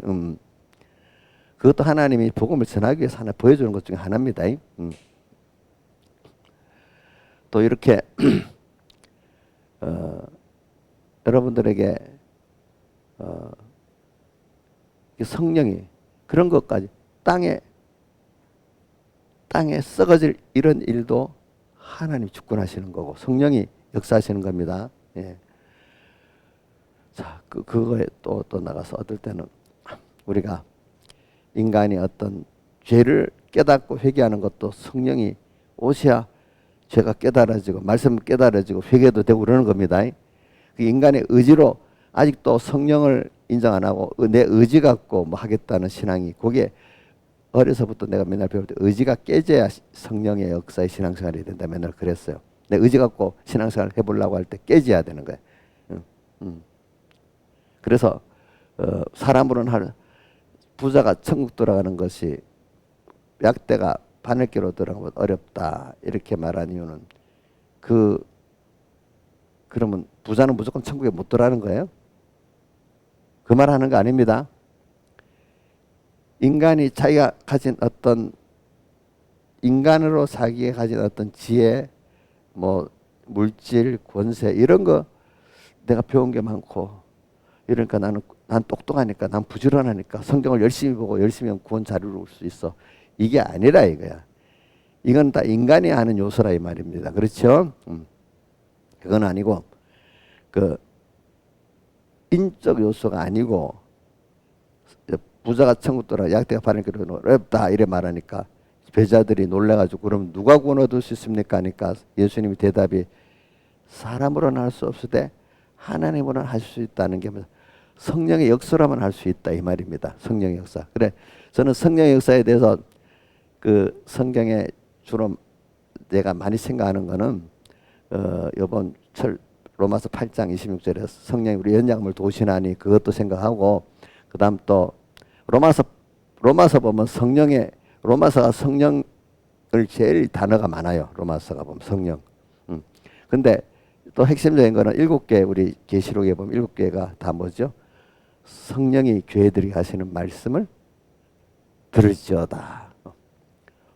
Speaker 1: 그것도 하나님이 복음을 전하기 위해서 하나 보여주는 것 중에 하나입니다. 또 이렇게 여러분들에게 성령이 그런 것까지 땅에 썩어질 이런 일도 하나님이 주권하시는 거고 성령이 역사하시는 겁니다. 예. 자, 그거에 또 나가서 어떨 때는 우리가 인간이 어떤 죄를 깨닫고 회개하는 것도 성령이 오셔야 죄가 깨달아지고 말씀 깨달아지고 회개도 되고 그러는 겁니다. 그 인간의 의지로 아직도 성령을 인정 안 하고 내 의지 갖고 뭐 하겠다는 신앙이, 그게 어려서부터 내가 맨날 배울 때 의지가 깨져야 성령의 역사의 신앙생활이 된다 맨날 그랬어요. 내 의지 갖고 신앙생활을 해보려고 할 때 깨져야 되는 거예요. 그래서 사람으로는 부자가 천국 들어가는 것이 약대가 바늘기로 들어가면 어렵다 이렇게 말한 이유는 그러면 부자는 무조건 천국에 못 들어가는 거예요? 그 말 하는 거 아닙니다. 인간이 자기가 가진 어떤 인간으로 자기가 가진 어떤 지혜, 뭐 물질, 권세 이런 거 내가 배운 게 많고, 이러니까 난 똑똑하니까, 난 부지런하니까 성경을 열심히 보고 열심히 하면 구원 잘 이룰 수 있어. 이게 아니라 이거야. 이건 다 인간이 하는 요소라 이 말입니다. 그렇죠? 그건 아니고 그 인적 요소가 아니고, 부자가 천국 들어가 약대가 바늘기로 어렵다 이래 말하니까 배자들이 놀래가지고 그럼 누가 구원 얻을 수 있습니까 하니까 예수님이 대답이 사람으로는 할 수 없으되 하나님으로는 할 수 있다는 게 성령의 역사라면 할 수 있다 이 말입니다. 성령의 역사. 그래, 저는 성령의 역사에 대해서 그 성경에 주로 내가 많이 생각하는 거는 이번 로마서 8장 26절에 성령이 우리 연약함을 도우시나니 그것도 생각하고, 그 다음 또 로마서 보면 로마서가 성령을 제일 단어가 많아요. 로마서가 보면 성령. 근데 또 핵심적인 거는 7개 우리 계시록에 보면 7개가 다 뭐죠? 성령이 교회들이 하시는 말씀을 들을지어다.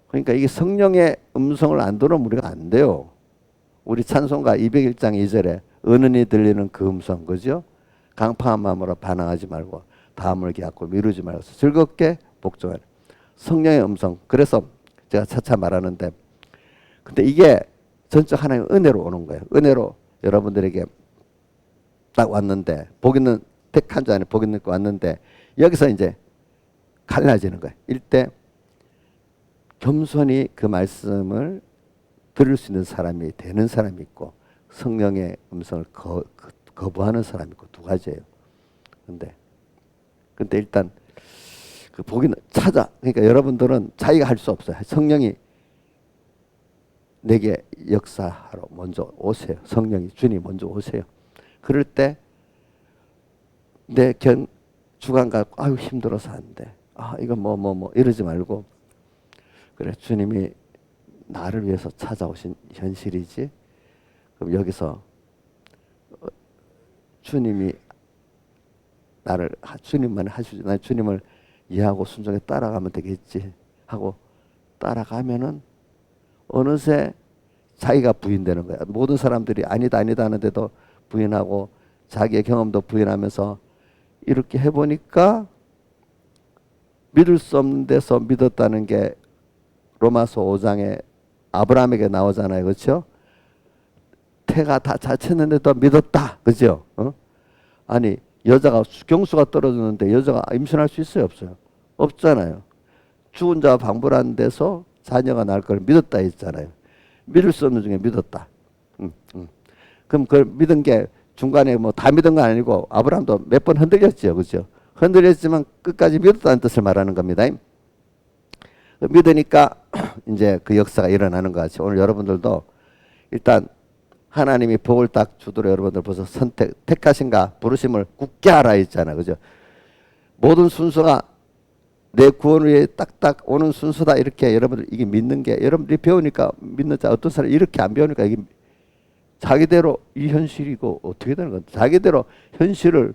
Speaker 1: 그러니까 이게 성령의 음성을 안 들으면 우리가 안 돼요. 우리 찬송가 201장 2절에 은은히 들리는 그 음성, 그죠? 강팍한 마음으로 반항하지 말고 다음을 기약고 미루지 말고 즐겁게 복종하는 성령의 음성. 그래서 제가 차차 말하는데, 근데 이게 전적 하나님의 은혜로 오는 거예요. 은혜로 여러분들에게 딱 왔는데, 복 있는 택한 자 안에 복 있는 거 왔는데, 여기서 이제 갈라지는 거예요. 일대 겸손히 그 말씀을 들을 수 있는 사람이 되는 사람이 있고, 성령의 음성을 거부하는 사람이 있고, 두 가지예요. 근데 일단 그 복이 찾아. 그러니까 여러분들은 자기가 할 수 없어요. 성령이 내게 역사하러 먼저 오세요. 성령이 주님 먼저 오세요. 그럴 때 내 주관과 아유 힘들어서 안 돼. 아 이거 뭐 이러지 말고, 그래 주님이 나를 위해서 찾아오신 현실이지. 그럼 여기서 주님이 주님만 하시지. 난 주님을 이해하고 순종에 따라가면 되겠지 하고 따라가면은 어느새 자기가 부인되는 거야. 모든 사람들이 아니다 하는데도 부인하고 자기의 경험도 부인하면서 이렇게 해보니까 믿을 수 없는 데서 믿었다는 게 로마서 5장에 아브라함에게 나오잖아요. 그렇죠? 태가 다 자쳤는데도 믿었다. 그죠? 아니 여자가 경수가 떨어졌는데 여자가 임신할 수 있어요? 없어요? 없잖아요. 죽은 자와 방불한 데서 자녀가 날 걸 믿었다 했잖아요. 믿을 수 없는 중에 믿었다. 그럼 그걸 믿은 게 중간에 뭐 다 믿은 건 아니고 아브라함도 몇 번 흔들렸죠. 그죠? 흔들렸지만 끝까지 믿었다는 뜻을 말하는 겁니다. 믿으니까 이제 그 역사가 일어나는 것 같이 오늘 여러분들도 일단 하나님이 복을 딱 주도록 여러분들 벌써 택하신가 부르심을 굳게 하라 했잖아. 그죠? 모든 순서가 내 구원 위에 딱딱 오는 순서다. 이렇게 여러분들 이게 믿는 게 여러분들이 배우니까 믿는 자 어떤 사람이 이렇게 안 배우니까 이게 자기대로 이 현실이고 어떻게 되는 건 자기대로 현실을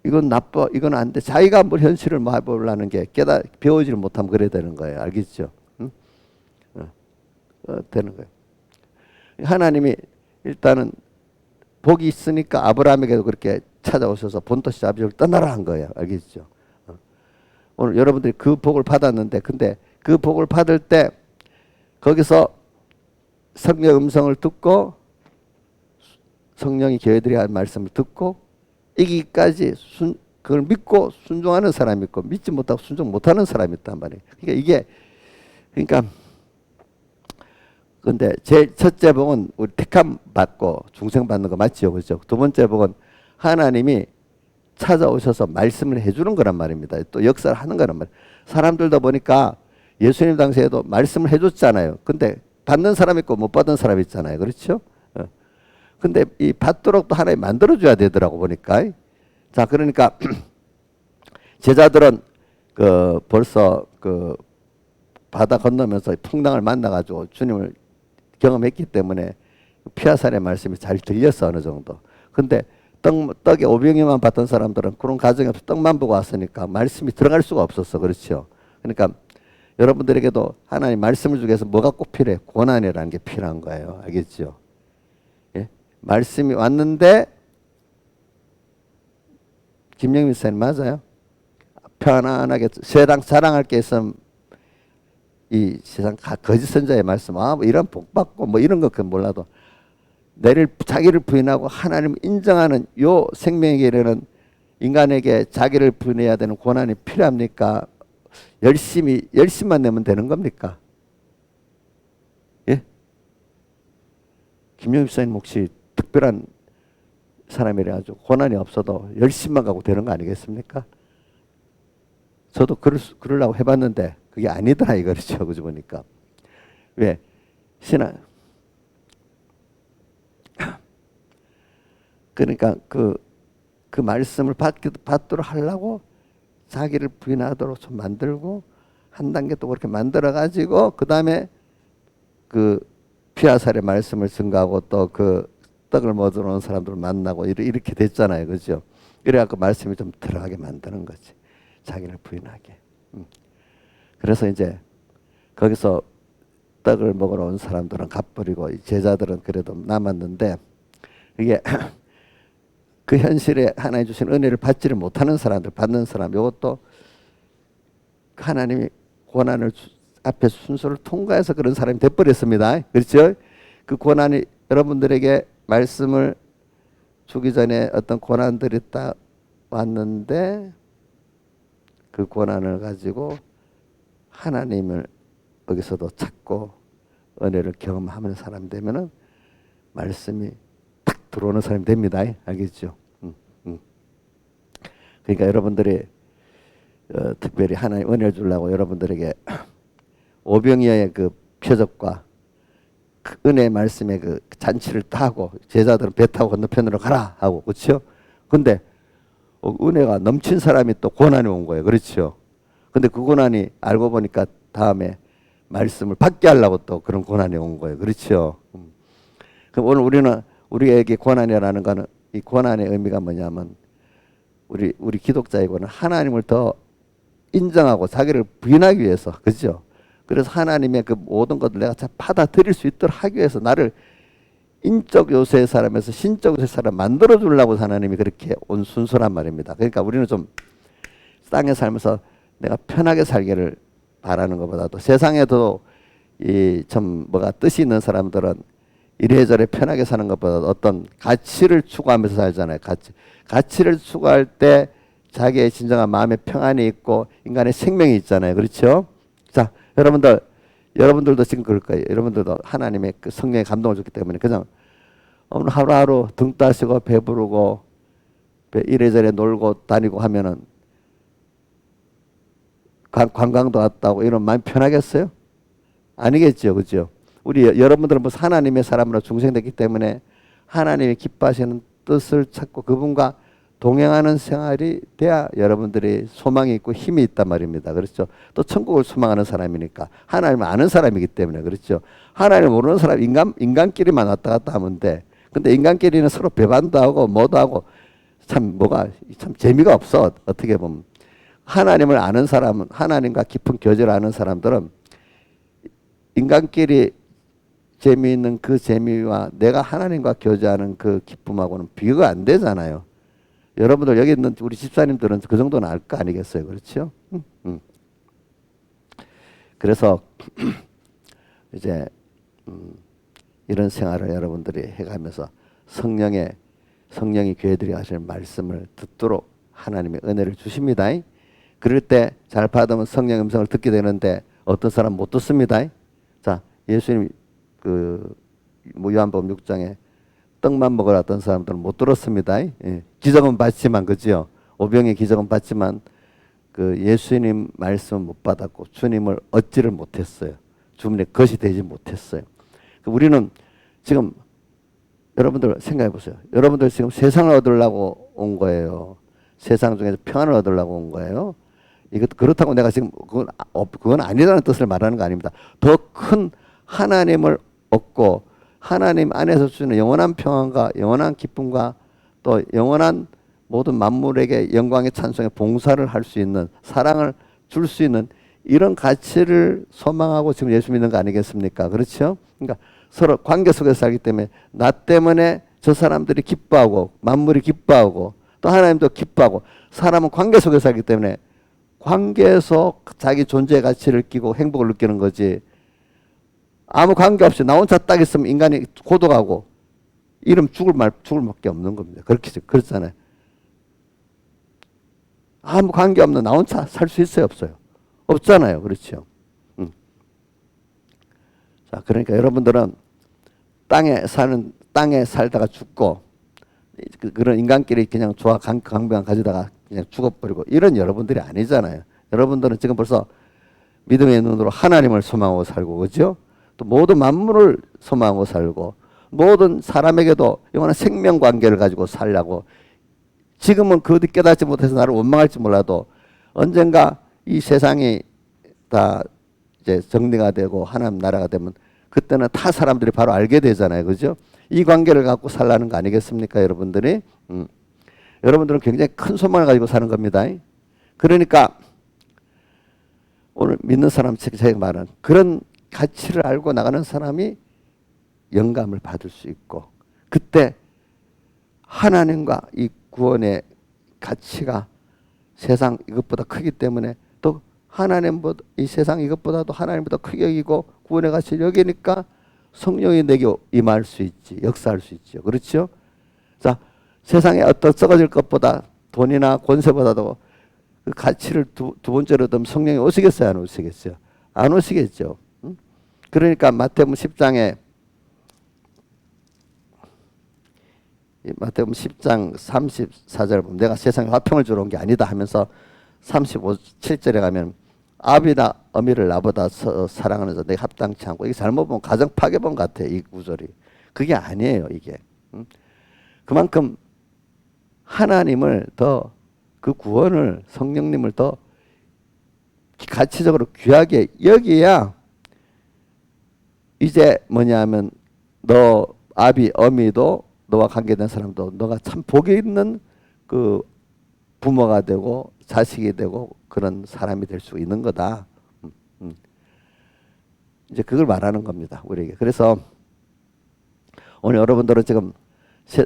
Speaker 1: 이건 나빠 이건 안 돼. 자기가 뭘 현실을 해보려는 게 배우지를 못하면 그래야 되는 거예요. 알겠죠? 응? 되는 거예요. 하나님이 일단은 복이 있으니까 아브라함에게도 그렇게 찾아오셔서 본토시 아비를 떠나라 한 거예요. 알겠죠? 오늘 여러분들이 그 복을 받았는데, 근데 그 복을 받을 때 거기서 성령 음성을 듣고 성령이 교회들이 한 말씀을 듣고 이기까지 그걸 믿고 순종하는 사람이 있고 믿지 못하고 순종 못하는 사람이 있단 말이에요. 그러니까 근데 제일 첫째 복은 우리 택함 받고 중생 받는 거 맞지요, 그렇죠? 두 번째 복은 하나님이 찾아오셔서 말씀을 해주는 거란 말입니다. 또 역사를 하는 거란 말이에요. 사람들도 보니까 예수님 당시에도 말씀을 해줬잖아요. 근데 받는 사람 있고 못 받은 사람 있잖아요, 그렇죠? 근데 이 받도록 또 하나님 만들어줘야 되더라고 보니까. 자, 그러니까 제자들은 벌써 바다 건너면서 풍랑을 만나가지고 주님을 경험했기 때문에 피하살의 말씀이 잘 들렸어 어느 정도. 근데 떡에 오병이만 받던 사람들은 그런 가정이 없어 떡만 보고 왔으니까 말씀이 들어갈 수가 없었어. 그렇죠? 그러니까 여러분들에게도 하나님 말씀을 주기 위해서 뭐가 꼭 필요해? 고난이라는 게 필요한 거예요. 알겠죠? 예? 말씀이 왔는데 김영민 선생님 맞아요? 편안하게 세상 자랑할 게 있으면 이 세상 거짓 선자의 말씀 뭐 이런 복 받고 뭐 이런 거 몰라도 자기를 부인하고 하나님을 인정하는 요 생명에게 이르는 인간에게 자기를 부인해야 되는 고난이 필요합니까? 열심만 내면 되는 겁니까? 예? 김영희 목사님 혹시 특별한 사람이라 가지고 고난이 없어도 열심만 가고 되는 거 아니겠습니까? 저도 그러려고 해봤는데 그게 아니더라 이거죠. 그죠 보니까. 왜? 그러니까 그 말씀을 받도록 하려고 자기를 부인하도록 좀 만들고 한 단계 또 그렇게 만들어 가지고 그 다음에 그 피하살의 말씀을 증거하고 또 그 떡을 못 들어오는 사람들을 만나고 이렇게 됐잖아요. 그죠? 그래갖고 말씀이 좀 들어가게 만드는 거지. 자기를 부인하게. 그래서 이제 거기서 떡을 먹으러 온 사람들은 갚버리고 제자들은 그래도 남았는데 이게 그 현실에 하나님 주신 은혜를 받지를 못하는 사람들, 받는 사람, 이것도 하나님이 고난을 앞에 순서를 통과해서 그런 사람이 돼버렸습니다. 그렇죠? 그 고난이 여러분들에게 말씀을 주기 전에 어떤 고난들이 딱 왔는데 그 고난을 가지고 하나님을 거기서도 찾고 은혜를 경험하는 사람 되면은 말씀이 탁 들어오는 사람이 됩니다. 알겠죠? 그러니까 여러분들이 특별히 하나님 은혜를 주려고 여러분들에게 오병이어의 그 표적과 그 은혜의 말씀의 그 잔치를 타고 제자들은 배 타고 건너편으로 가라 하고 그렇죠? 근데 은혜가 넘친 사람이 또 고난이 온 거예요. 그렇죠? 근데 그 고난이 알고 보니까 다음에 말씀을 받게 하려고 또 그런 고난이 온 거예요. 그렇죠? 그럼 오늘 우리에게 고난이라는 거는 이 고난의 의미가 뭐냐면 우리 기독자이고는 하나님을 더 인정하고 자기를 부인하기 위해서 그죠? 그래서 하나님의 그 모든 것을 내가 잘 받아들일 수 있도록 하기 위해서 나를 인적 요소의 사람에서 신적 요소의 사람 만들어 주려고 하나님이 그렇게 온 순서란 말입니다. 그러니까 우리는 좀 땅에 살면서 내가 편하게 살기를 바라는 것보다도 세상에도 이 좀 뭐가 뜻이 있는 사람들은 이래저래 편하게 사는 것보다 어떤 가치를 추구하면서 살잖아요. 가치를 추구할 때 자기의 진정한 마음의 평안이 있고 인간의 생명이 있잖아요. 그렇죠? 자, 여러분들도 지금 그럴 거예요. 여러분들도 하나님의 그 성령의 감동을 줬기 때문에 그냥 오늘 하루하루 등 따시고 배부르고 이래저래 놀고 다니고 하면은 관광도 왔다고 이런 마음 편하겠어요? 아니겠죠. 그죠? 우리 여러분들은 무슨 하나님의 사람으로 중생됐기 때문에 하나님이 기뻐하시는 뜻을 찾고 그분과 동행하는 생활이 돼야 여러분들이 소망이 있고 힘이 있단 말입니다. 그렇죠? 또 천국을 소망하는 사람이니까 하나님을 아는 사람이기 때문에 그렇죠? 하나님을 모르는 사람 인간끼리만 왔다 갔다 하면 돼. 근데 인간끼리는 서로 배반도 하고 뭐도 하고 참 재미가 없어. 어떻게 보면 하나님을 아는 사람은 하나님과 깊은 교제를 하는 사람들은 인간끼리 재미있는 그 재미와 내가 하나님과 교제하는 그 기쁨하고는 비교가 안 되잖아요. 여러분들 여기 있는 우리 집사님들은 그 정도는 알 거 아니겠어요. 그렇죠? 그래서 이제 이런 생활을 여러분들이 해가면서 성령이 교회들이 하시는 말씀을 듣도록 하나님의 은혜를 주십니다. 그럴 때 잘 받으면 성령 음성을 듣게 되는데 어떤 사람 못 듣습니다. 자, 예수님 요한복음 6장에 떡만 먹으러 왔던 사람들은 못 들었습니다. 예. 기적은 받지만 그죠? 오병의 기적은 받지만 그 예수님 말씀은 못 받았고 주님을 얻지를 못했어요. 주님의 것이 되지 못했어요. 우리는 지금 여러분들 생각해 보세요. 여러분들 지금 세상을 얻으려고 온 거예요. 세상 중에서 평안을 얻으려고 온 거예요. 이것 그렇다고 내가 지금 그건 아니라는 뜻을 말하는 거 아닙니다. 더 큰 하나님을 얻고 하나님 안에서 주는 영원한 평안과 영원한 기쁨과 또 영원한 모든 만물에게 영광의 찬송의 봉사를 할 수 있는 사랑을 줄 수 있는 이런 가치를 소망하고 지금 예수 믿는 거 아니겠습니까? 그렇죠? 그러니까 서로 관계 속에서 살기 때문에 나 때문에 저 사람들이 기뻐하고 만물이 기뻐하고 또 하나님도 기뻐하고 사람은 관계 속에서 살기 때문에 관계에서 자기 존재의 가치를 느끼고 행복을 느끼는 거지 아무 관계 없이 나 혼자 딱 있으면 인간이 고독하고 이름 죽을 밖에 없는 겁니다. 그렇잖아요. 아무 관계 없는 나 혼자 살 수 있어요, 없어요? 없잖아요. 그렇죠? 자, 그러니까 여러분들은 땅에 살다가 죽고 그런 인간끼리 그냥 강병 가지다가 그냥 죽어버리고 이런 여러분들이 아니잖아요. 여러분들은 지금 벌써 믿음의 눈으로 하나님을 소망하고 살고 그죠? 또 모든 만물을 소망하고 살고 모든 사람에게도 영원한 생명 관계를 가지고 살려고 지금은 그 어디 깨닫지 못해서 나를 원망할지 몰라도 언젠가 이 세상이 다 이제 정리가 되고 하나님 나라가 되면 그때는 타 사람들이 바로 알게 되잖아요. 그죠? 이 관계를 갖고 살라는 거 아니겠습니까, 여러분들이? 여러분들은 굉장히 큰 소망을 가지고 사는 겁니다. 그러니까 오늘 믿는 사람, 제가 말한 그런 가치를 알고 나가는 사람이 영감을 받을 수 있고, 그때 하나님과 이 구원의 가치가 세상 이것보다 크기 때문에 또 하나님보다, 이 세상 이것보다도 하나님보다 크게 여기고 구원의 가치를 여기니까 성령이 내게 임할 수 있지, 역사할 수 있죠. 그렇죠? 자, 세상에 어떤 썩어질 것보다 돈이나 권세보다도 그 가치를 두 번째로 더 성령이 오시겠어요, 안 오시겠어요? 안 오시겠죠. 그러니까 마태복음 10장 34절 보면 내가 세상에 화평을 주러 온 게 아니다 하면서 7절에 가면 아비나 어미를 나보다 사랑하는 자 내가 합당치 않고, 이게 잘못 보면 가정 파괴범 같아, 이 구절이. 그게 아니에요, 이게. 그만큼 하나님을 더, 그 구원을, 성령님을 더 가치적으로 귀하게 여기야 이제 뭐냐면 너 아비 어미도 너와 관계된 사람도 너가 참 복이 있는 그 부모가 되고 자식이 되고 그런 사람이 될 수 있는 거다. 이제 그걸 말하는 겁니다, 우리에게. 그래서 오늘 여러분들은 지금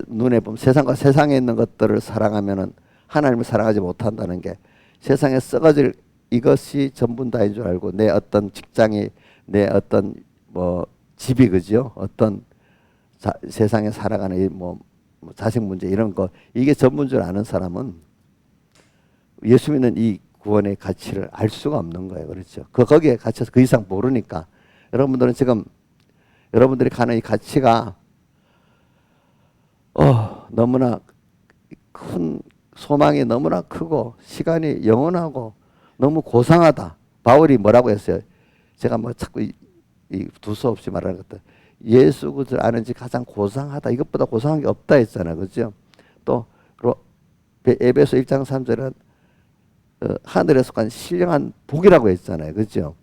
Speaker 1: 눈에 보면 세상과 세상에 있는 것들을 사랑하면은 하나님을 사랑하지 못한다는 게, 세상에 썩어질 이것이 전부다인 줄 알고 내 어떤 직장이, 내 어떤 뭐 집이, 그죠? 어떤 세상에 살아가는 이 뭐 자식 문제 이런 거, 이게 전부인 줄 아는 사람은 예수 믿는 이 구원의 가치를 알 수가 없는 거예요. 그렇죠? 거기에 갇혀서 그 이상 모르니까. 여러분들은 지금 여러분들이 가는 이 가치가 너무나 큰 소망이 너무나 크고 시간이 영원하고 너무 고상하다. 바울이 뭐라고 했어요? 제가 뭐 자꾸 두서 없이 말하는 것들, 예수 그리스도를 아는 지 가장 고상하다. 이것보다 고상한 게 없다 했잖아요. 그죠? 또 에베소 1장 3절은 하늘에 속한 신령한 복이라고 했잖아요. 그죠?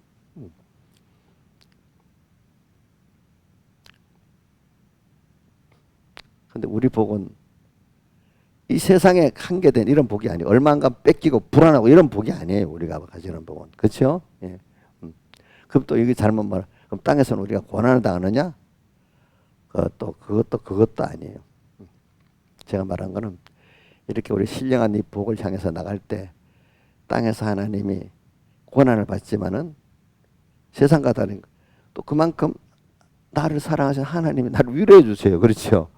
Speaker 1: 근데 우리 복은 이 세상에 한계된 이런 복이 아니에요. 얼마인가 뺏기고 불안하고 이런 복이 아니에요. 우리가 가지는 복은. 그렇죠? 예. 그럼 또 이게 잘못 말, 그럼 땅에서는 우리가 고난을 당하느냐? 그것도 아니에요. 제가 말한 거는 이렇게 우리 신령한 이 복을 향해서 나갈 때 땅에서 하나님이 고난을 받지만은 세상과 다른, 또 그만큼 나를 사랑하신 하나님이 나를 위로해 주세요. 그렇죠?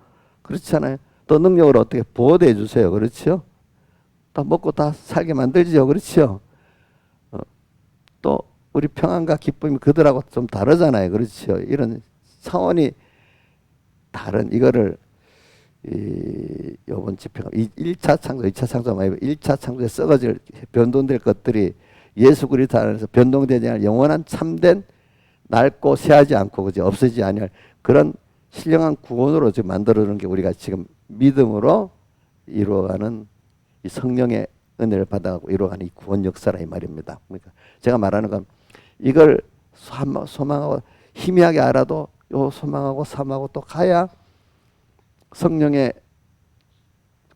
Speaker 1: 그렇잖아요. 또 능력으로 어떻게 보호해 주세요. 그렇죠? 또 먹고 다 살게 만들죠. 그렇죠? 또 우리 평안과 기쁨이 그들하고 좀 다르잖아요. 그렇죠? 이런 차원이 다른 이거를 이번 집회가 1차 창조, 2차 창조 말고 1차 창조에 썩어질 변동될 것들이 예수 그리스도 안에서 변동되지 않을 영원한 참된 낡고 새하지 않고, 그죠? 없어지지 않을 그런 신령한 구원으로 지금 만들어주는 게 우리가 지금 믿음으로 이루어가는 이 성령의 은혜를 받아가고 이루어가는 이 구원 역사라 이 말입니다. 그러니까 제가 말하는 건 이걸 소망하고 희미하게 알아도 요 소망하고 삶하고 또 가야 성령의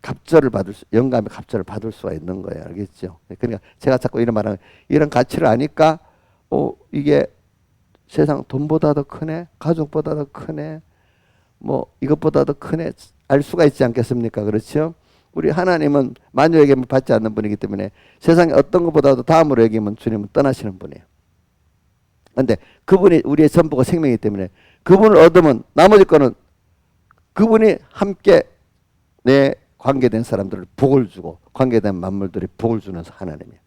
Speaker 1: 갑절을 받을 수, 영감의 갑절을 받을 수가 있는 거예요. 알겠죠? 그러니까 제가 자꾸 이런 말하는, 이런 가치를 아니까 이게 세상 돈보다 더 크네, 가족보다 더 크네, 뭐 이것보다 더 크네 알 수가 있지 않겠습니까? 그렇죠? 우리 하나님은 만유에게만 받지 않는 분이기 때문에 세상에 어떤 것보다도 다음으로 여기면 주님은 떠나시는 분이에요. 그런데 그분이 우리의 전부가 생명이기 때문에 그분을 얻으면 나머지 거는 그분이 함께 내 관계된 사람들을 복을 주고 관계된 만물들이 복을 주는 하나님이에요.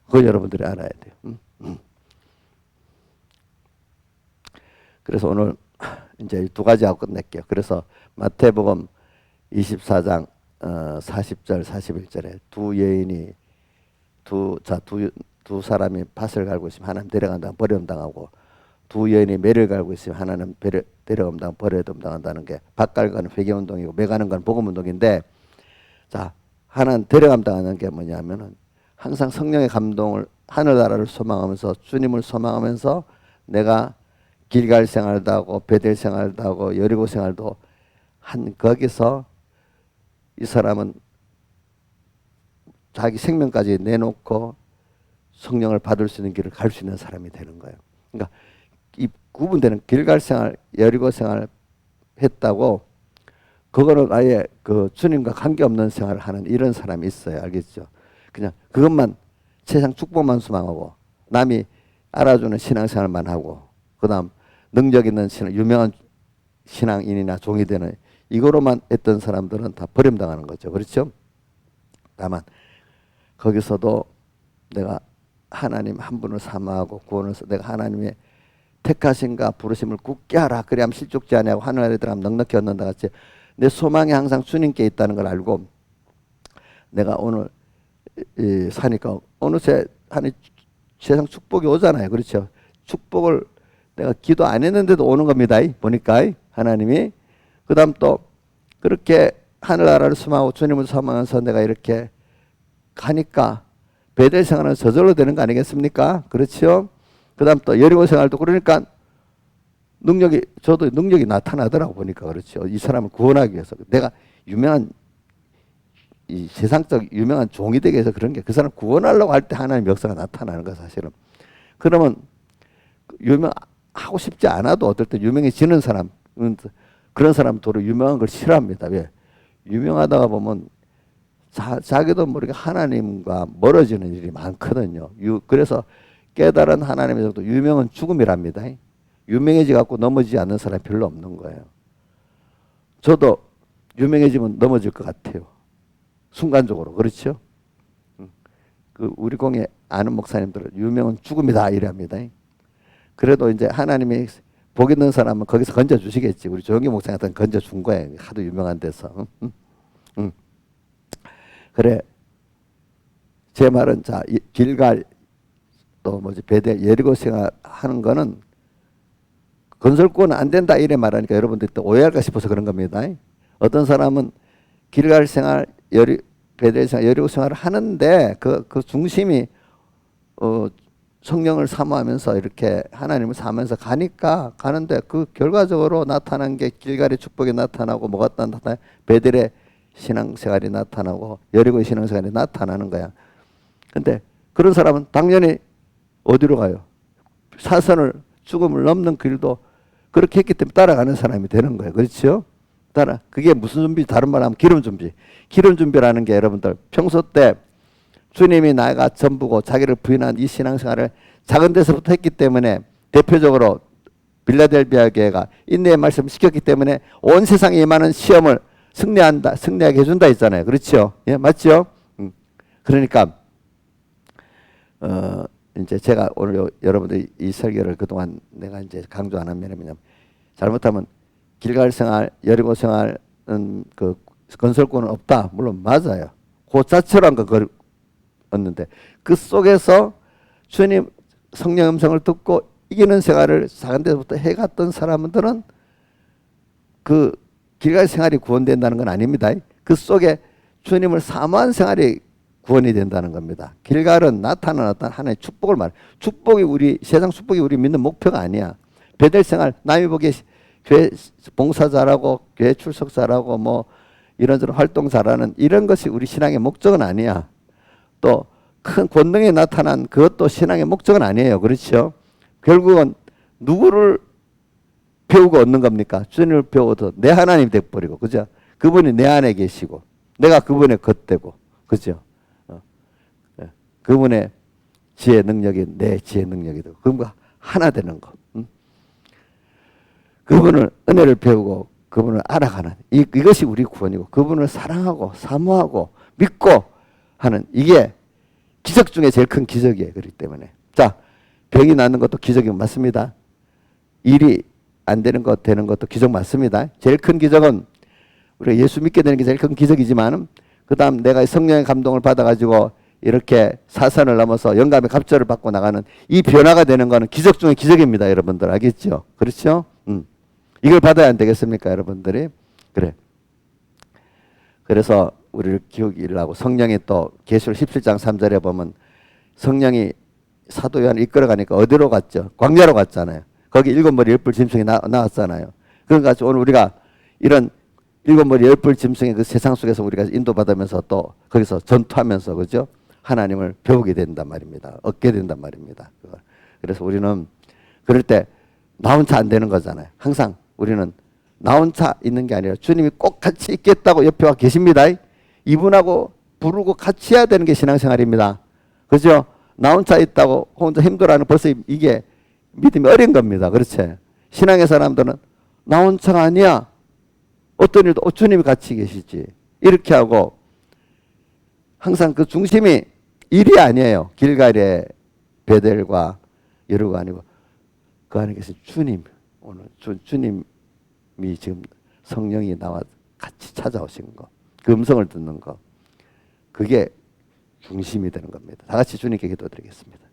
Speaker 1: 그걸 여러분들이 알아야 돼요. 그래서 오늘 이제 두 가지 하고 끝낼게요. 그래서 마태복음 24장 40절 41절에 두 여인이 두 사람이 밭을 갈고 있으면 하나님 데려간다 버림 당하고, 두 여인이 매를 갈고 있으면 하나님 데려가면 당하고 버려 당한다는 게 밭 갈가는 회개운동이고 매 가는 건 복음운동인데, 자 하나님 데려가면 당하는 게 뭐냐면은 항상 성령의 감동을, 하늘나라를 소망하면서 주님을 소망하면서 내가 길갈 생활도 하고 베델 생활도 하고 여리고 생활도 한 거기서 이 사람은 자기 생명까지 내놓고 성령을 받을 수 있는 길을 갈 수 있는 사람이 되는 거예요. 그러니까 이 구분되는 길갈 생활, 여리고 생활 했다고 그거는 아예 그 주님과 관계없는 생활을 하는 이런 사람이 있어요. 알겠죠? 그냥 그것만 세상 축복만 소망하고 남이 알아주는 신앙생활만 하고 그다음 능력 있는 신앙, 유명한 신앙인이나 종이 되는 이거로만 했던 사람들은 다 버림당하는 거죠. 그렇죠? 다만 거기서도 내가 하나님 한 분을 사모하고 구원을 내가 하나님의 택하신가 부르심을 굳게 하라. 그래야 실족지 아니하고 하늘에 들어가면 넉넉히 얻는다 같이 내 소망이 항상 주님께 있다는 걸 알고 내가 오늘 사니까 어느새 하는 세상 축복이 오잖아요. 그렇죠? 축복을 내가 기도 안 했는데도 오는 겁니다. 보니까 하나님이 그 다음 또 그렇게 하늘나라를 소망하고 주님을 소망하면서 내가 이렇게 가니까 베델 생활은 저절로 되는 거 아니겠습니까? 그렇죠? 그 다음 또 여리고 생활도 그러니까 저도 능력이 나타나더라고 보니까. 그렇죠? 이 사람을 구원하기 위해서 내가 유명한 이 세상적 유명한 종이 되기 위해서 그런 게 그 사람 구원하려고 할 때 하나님의 역사가 나타나는 거야 사실은. 그러면 유명하고 싶지 않아도 어떨 때 유명해지는 사람 그런 사람 도로 유명한 걸 싫어합니다. 왜? 유명하다가 보면 자기도 모르게 하나님과 멀어지는 일이 많거든요. 그래서 깨달은 하나님에서도 유명은 죽음이랍니다. 유명해지 갖고 넘어지지 않는 사람이 별로 없는 거예요. 저도 유명해지면 넘어질 것 같아요. 순간적으로. 그렇죠? 그 우리 공에 아는 목사님들은 유명은 죽음이다 이랍니다. 그래도 이제 하나님이 복 있는 사람은 거기서 건져 주시겠지. 우리 조영기 목사님 같은 건져 준 거예요. 하도 유명한 데서. 그래. 제 말은 자 길갈 또 뭐지 베델 여리고 생활하는 거는 건설권은 안 된다 이래 말하니까 여러분들이 또 오해할까 싶어서 그런 겁니다. 어떤 사람은 길갈 생활 베델 생활 여리고 생활을 하는데 그 중심이 성령을 사모하면서 이렇게 하나님을 사모하면서 가는데 그 결과적으로 나타난 게 길갈의 축복이 나타나고 뭐가 나타나 베델의 신앙생활이 나타나고 여리고의 신앙생활이 나타나는 거야. 근데 그런 사람은 당연히 어디로 가요? 사선을 죽음을 넘는 길도 그렇게 했기 때문에 따라가는 사람이 되는 거예요. 그렇죠? 그게 무슨 준비? 다른 말로 하면 기름 준비. 기름 준비라는 게 여러분들 평소 때 주님이 나가 전부고 자기를 부인한 이 신앙생활을 작은 데서부터 했기 때문에 대표적으로 빌라델비아 교회가 인내의 말씀을 시켰기 때문에 온 세상에 임하는 시험을 승리하게 해준다 했잖아요. 그렇죠? 예, 맞죠? 그러니까 이제 제가 오늘 여러분들 이 설교를 그동안 내가 이제 강조 안 한 면이 뭐냐면 잘못하면 길갈 생활, 여리고 생활은 그 건설권은 없다. 물론 맞아요. 그 자체로 한 건 없는데 그 속에서 주님 성령 음성을 듣고 이기는 생활을 작은 데서부터 해갔던 사람들은 그 길갈 생활이 구원된다는 건 아닙니다. 그 속에 주님을 사모한 생활이 구원이 된다는 겁니다. 길갈은 나타나는 하나의 축복을 말해. 축복이 세상 축복이 우리 믿는 목표가 아니야. 베델 생활, 남이 보기에 교회 봉사 잘하고 교회 출석 잘하고 뭐 이런저런 활동 잘하는 이런 것이 우리 신앙의 목적은 아니야. 또 큰 권능이 나타난 그것도 신앙의 목적은 아니에요. 그렇죠? 결국은 누구를 배우고 얻는 겁니까? 주님을 배워도 내 하나님이 돼버리고, 그죠? 그분이 내 안에 계시고, 내가 그분의 겉되고, 그죠? 그분의 지혜 능력이 내 지혜 능력이 되고, 그분과 하나 되는 것. 그분을 은혜를 배우고, 그분을 알아가는 이것이 우리 구원이고, 그분을 사랑하고, 사모하고, 믿고 하는 이게 기적 중에 제일 큰 기적이에요. 그렇기 때문에. 자, 병이 낫는 것도 기적이 맞습니다. 일이 안 되는 것 되는 것도 기적 맞습니다. 제일 큰 기적은 우리가 예수 믿게 되는 게 제일 큰 기적이지만 그 다음 내가 성령의 감동을 받아가지고 이렇게 사선을 넘어서 영감의 갑절을 받고 나가는 이 변화가 되는 거는 기적 중에 기적입니다. 여러분들 알겠죠? 그렇죠? 이걸 받아야 안 되겠습니까? 여러분들이. 그래. 그래서 우리를 기억을 하고 성령이 또 계시록 17장 3절에 보면 성령이 사도 요한을 이끌어가니까 어디로 갔죠? 광야로 갔잖아요. 거기 일곱 머리 열불 짐승이 나왔잖아요. 그러니까 오늘 우리가 이런 일곱 머리 열불 짐승의 그 세상 속에서 우리가 인도받으면서 또 거기서 전투하면서 그죠? 하나님을 배우게 된단 말입니다. 얻게 된단 말입니다. 그래서 우리는 그럴 때 나 혼자 안 되는 거잖아요. 항상 우리는 나 혼자 있는 게 아니라 주님이 꼭 같이 있겠다고 옆에 와 계십니다. 이분하고 부르고 같이 해야 되는 게 신앙생활입니다. 그죠? 나 혼자 있다고 혼자 힘들어하는 벌써 이게 믿음이 어린 겁니다. 그렇지? 신앙의 사람들은 나 혼자가 아니야. 어떤 일도 주님이 같이 계시지. 이렇게 하고 항상 그 중심이 일이 아니에요. 길갈의 베델과 여리고가 아니고 그 안에 계신 주님. 오늘 주님이 지금 성령이 나와 같이 찾아오신 거. 그 음성을 듣는 거. 그게 중심이 되는 겁니다. 다 같이 주님께 기도드리겠습니다.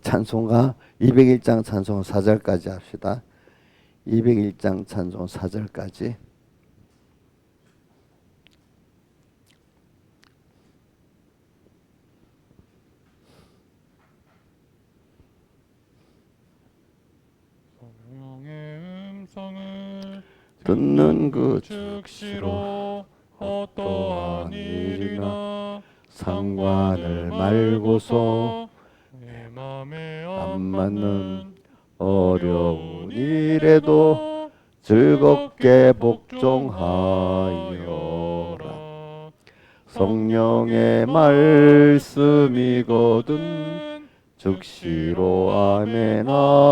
Speaker 1: 찬송가 201장 찬송 4절까지 합시다. 201장 찬송 4절까지.
Speaker 2: 성령의 음성을
Speaker 1: 듣는 그
Speaker 2: 즉시로 어떠한 일이나
Speaker 1: 상관을 말고서
Speaker 2: 내 맘에
Speaker 1: 안 맞는 어려운 일에도 즐겁게 복종하여라. 성령의 말씀이거든 즉시로 아멘하여라.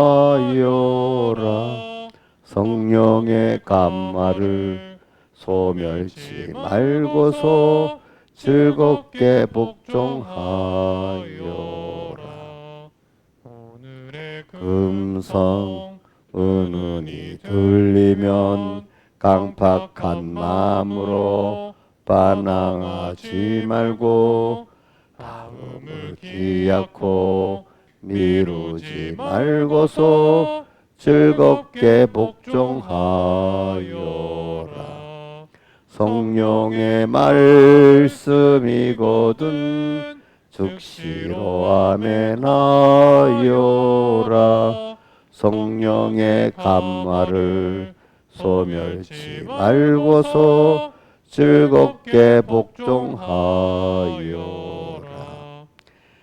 Speaker 1: 성령의 감마를 소멸치 말고서 즐겁게 복종하여라.
Speaker 2: 오늘의
Speaker 1: 금성 은은히 들리면 강팍한 마음으로 반항하지 말고 다음을 기약코 미루지 말고서 즐겁게 복종하여라. 성령의 말씀이거든 즉시로 아멘하여라. 성령의 감마를 소멸치 말고서 즐겁게 복종하여라.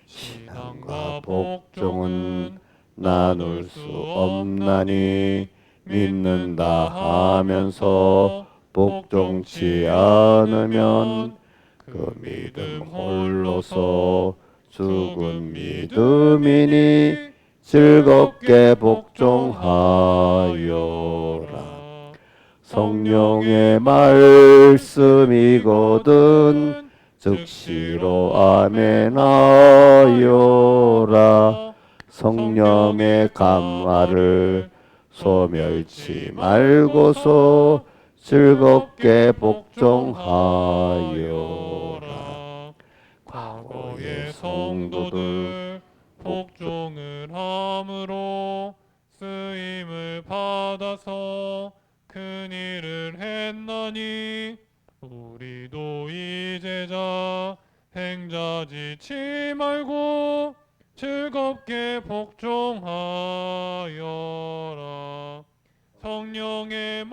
Speaker 1: 신앙과 복종은 나눌 수 없나니 믿는다 하면서 복종치 않으면 그 믿음 홀로서 죽은 믿음이니 즐겁게 복종하여라. 성령의 말씀이거든 즉시로 아멘하여라. 성령의 감화를 소멸치 말고서 즐겁게 복종하여라. 과거의 성도들
Speaker 2: 복종을 함으로 쓰임을 받아서 큰 일을 했나니 우리도 이제자 행자짓지 말고 즐겁게 복종하여라. 성령의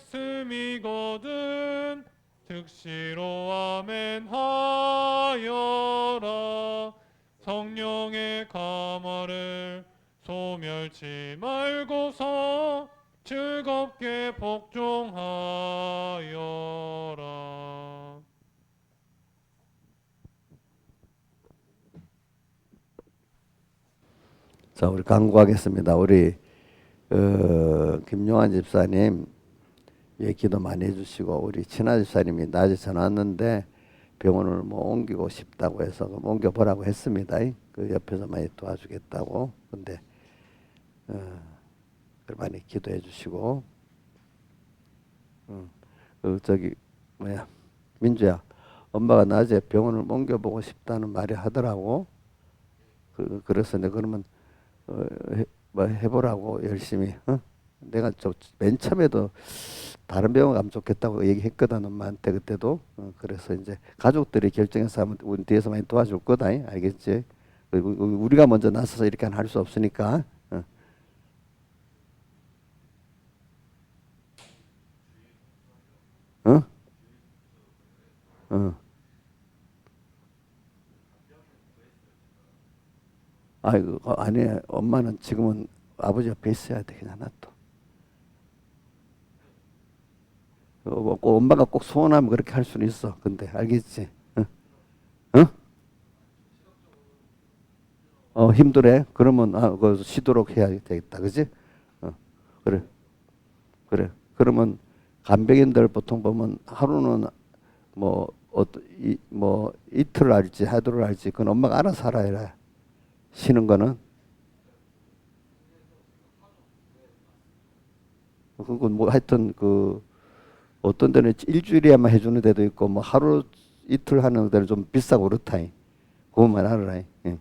Speaker 2: 말씀이거든 즉시로 아멘하여라. 성령의 감화를 소멸치 말고서 즐겁게 복종하여라.
Speaker 1: 자, 우리 강구하겠습니다. 우리 김용환 집사님 기도 많이 해주시고, 우리 친한 집사님이 낮에 전화 왔는데 병원을 뭐 옮기고 싶다고 해서 옮겨보라고 했습니다. 그 옆에서 많이 도와주겠다고. 근데 많이 기도해 주시고, 저기 뭐야, 민주야, 엄마가 낮에 병원을 옮겨보고 싶다는 말이 하더라고. 그래서 내가 그러면 뭐 해보라고 열심히. 내가 맨 처음에도 다른 병원 가면 좋겠다고 얘기했거든, 엄마한테 그때도. 그래서 이제 가족들이 결정해서 하면 우리 뒤에서 많이 도와줄 거다. 알겠지? 우리가 먼저 나서서 이렇게 할 수 없으니까. 어? 어. 아이고, 아니, 엄마는 지금은 아버지 옆에 있어야 돼. 그냥 놔둬. 엄마가 꼭 소원하면 그렇게 할 수는 있어. 근데 알겠지? 어? 어? 힘들어. 그러면 그 쉬도록 해야 되겠다. 그지? 그래. 그래. 그러면 간병인들 보통 보면 하루는 뭐 뭐 이틀을 할지 하루를 할지 그건 엄마가 알아서 알아야. 쉬는 거는 그건 뭐 하여튼 그 어떤 데는 일주일에만 해주는 데도 있고 뭐 하루 이틀 하는 데는 좀 비싸고 그렇다. 그것만 알아라. 예.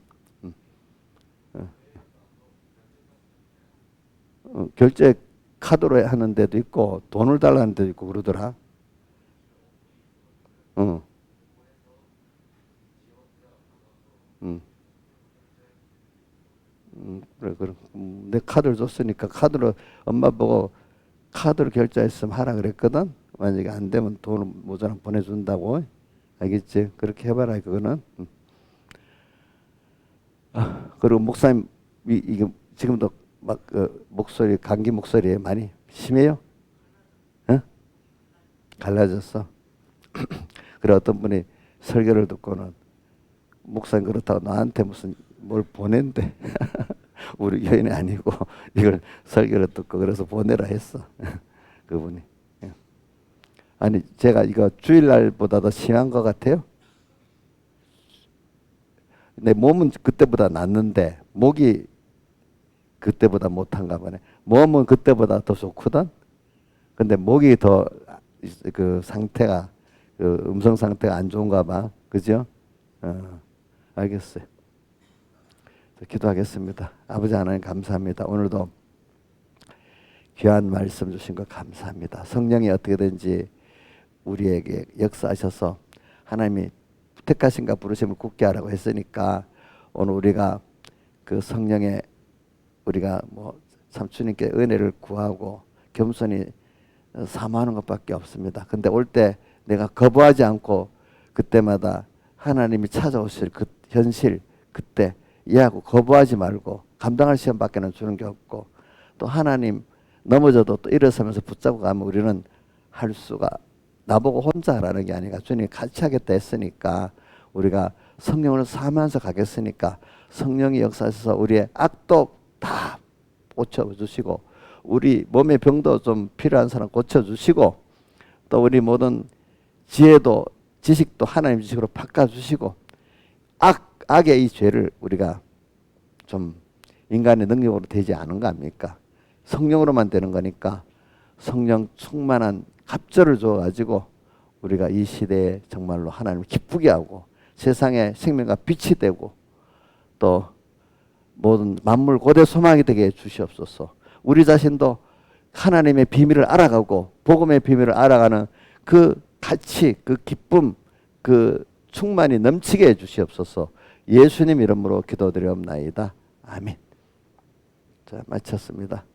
Speaker 1: 결제 카드로 하는 데도 있고 돈을 달라는 데도 있고 그러더라. 어. 음. 그래. 내 카드를 줬으니까 카드로 엄마 보고 카드로 결제했으면 하라 그랬거든. 만약에 안 되면 돈을 모자랑 보내준다고. 알겠지? 그렇게 해봐라 그거는. 그리고 목사님 이게 지금도 막 목소리 감기 목소리에 많이 심해요? 어? 갈라졌어. 그래 어떤 분이 설교를 듣고는 목사님 그렇다고 나한테 무슨 뭘 보낸대. 우리 교인이 아니고 이걸 설교를 듣고 그래서 보내라 했어. 그분이. 아니 제가 이거 주일날보다 더 심한 것 같아요. 내 몸은 그때보다 낫는데 목이 그때보다 못한가 보네. 몸은 그때보다 더 좋거든. 근데 목이 더 그 상태가 그 음성 상태가 안 좋은가 봐. 그죠? 알겠어요. 기도하겠습니다. 아버지 하나님 감사합니다. 오늘도 귀한 말씀 주신 것 감사합니다. 성령이 어떻게든지 우리에게 역사하셔서 하나님이 택하신가 부르심을 굳게 하라고 했으니까 오늘 우리가 그 성령의 우리가 뭐 참 주님께 은혜를 구하고 겸손히 사모하는 것밖에 없습니다. 근데 올 때 내가 거부하지 않고 그때마다 하나님이 찾아오실 그 현실 그때 이해하고 거부하지 말고 감당할 시간밖에는 주는 게 없고 또 하나님 넘어져도 또 일어서면서 붙잡고 가면 우리는 할 수가 나보고 혼자 하라는 게 아니라 주님이 같이 하겠다 했으니까 우리가 성령을 사모하면서 가겠으니까 성령이 역사하셔서 우리의 악도 다 고쳐주시고 우리 몸의 병도 좀 필요한 사람 고쳐주시고 또 우리 모든 지혜도 지식도 하나님 지식으로 바꿔주시고 악의 이 죄를 우리가 좀 인간의 능력으로 되지 않은 거 아닙니까? 성령으로만 되는 거니까 성령 충만한 갑절을 줘가지고 우리가 이 시대에 정말로 하나님을 기쁘게 하고 세상에 생명과 빛이 되고 또 모든 만물 고대 소망이 되게 해 주시옵소서. 우리 자신도 하나님의 비밀을 알아가고 복음의 비밀을 알아가는 그 가치, 그 기쁨, 그 충만히 넘치게 해 주시옵소서. 예수님 이름으로 기도드리옵나이다. 아멘. 자, 마쳤습니다.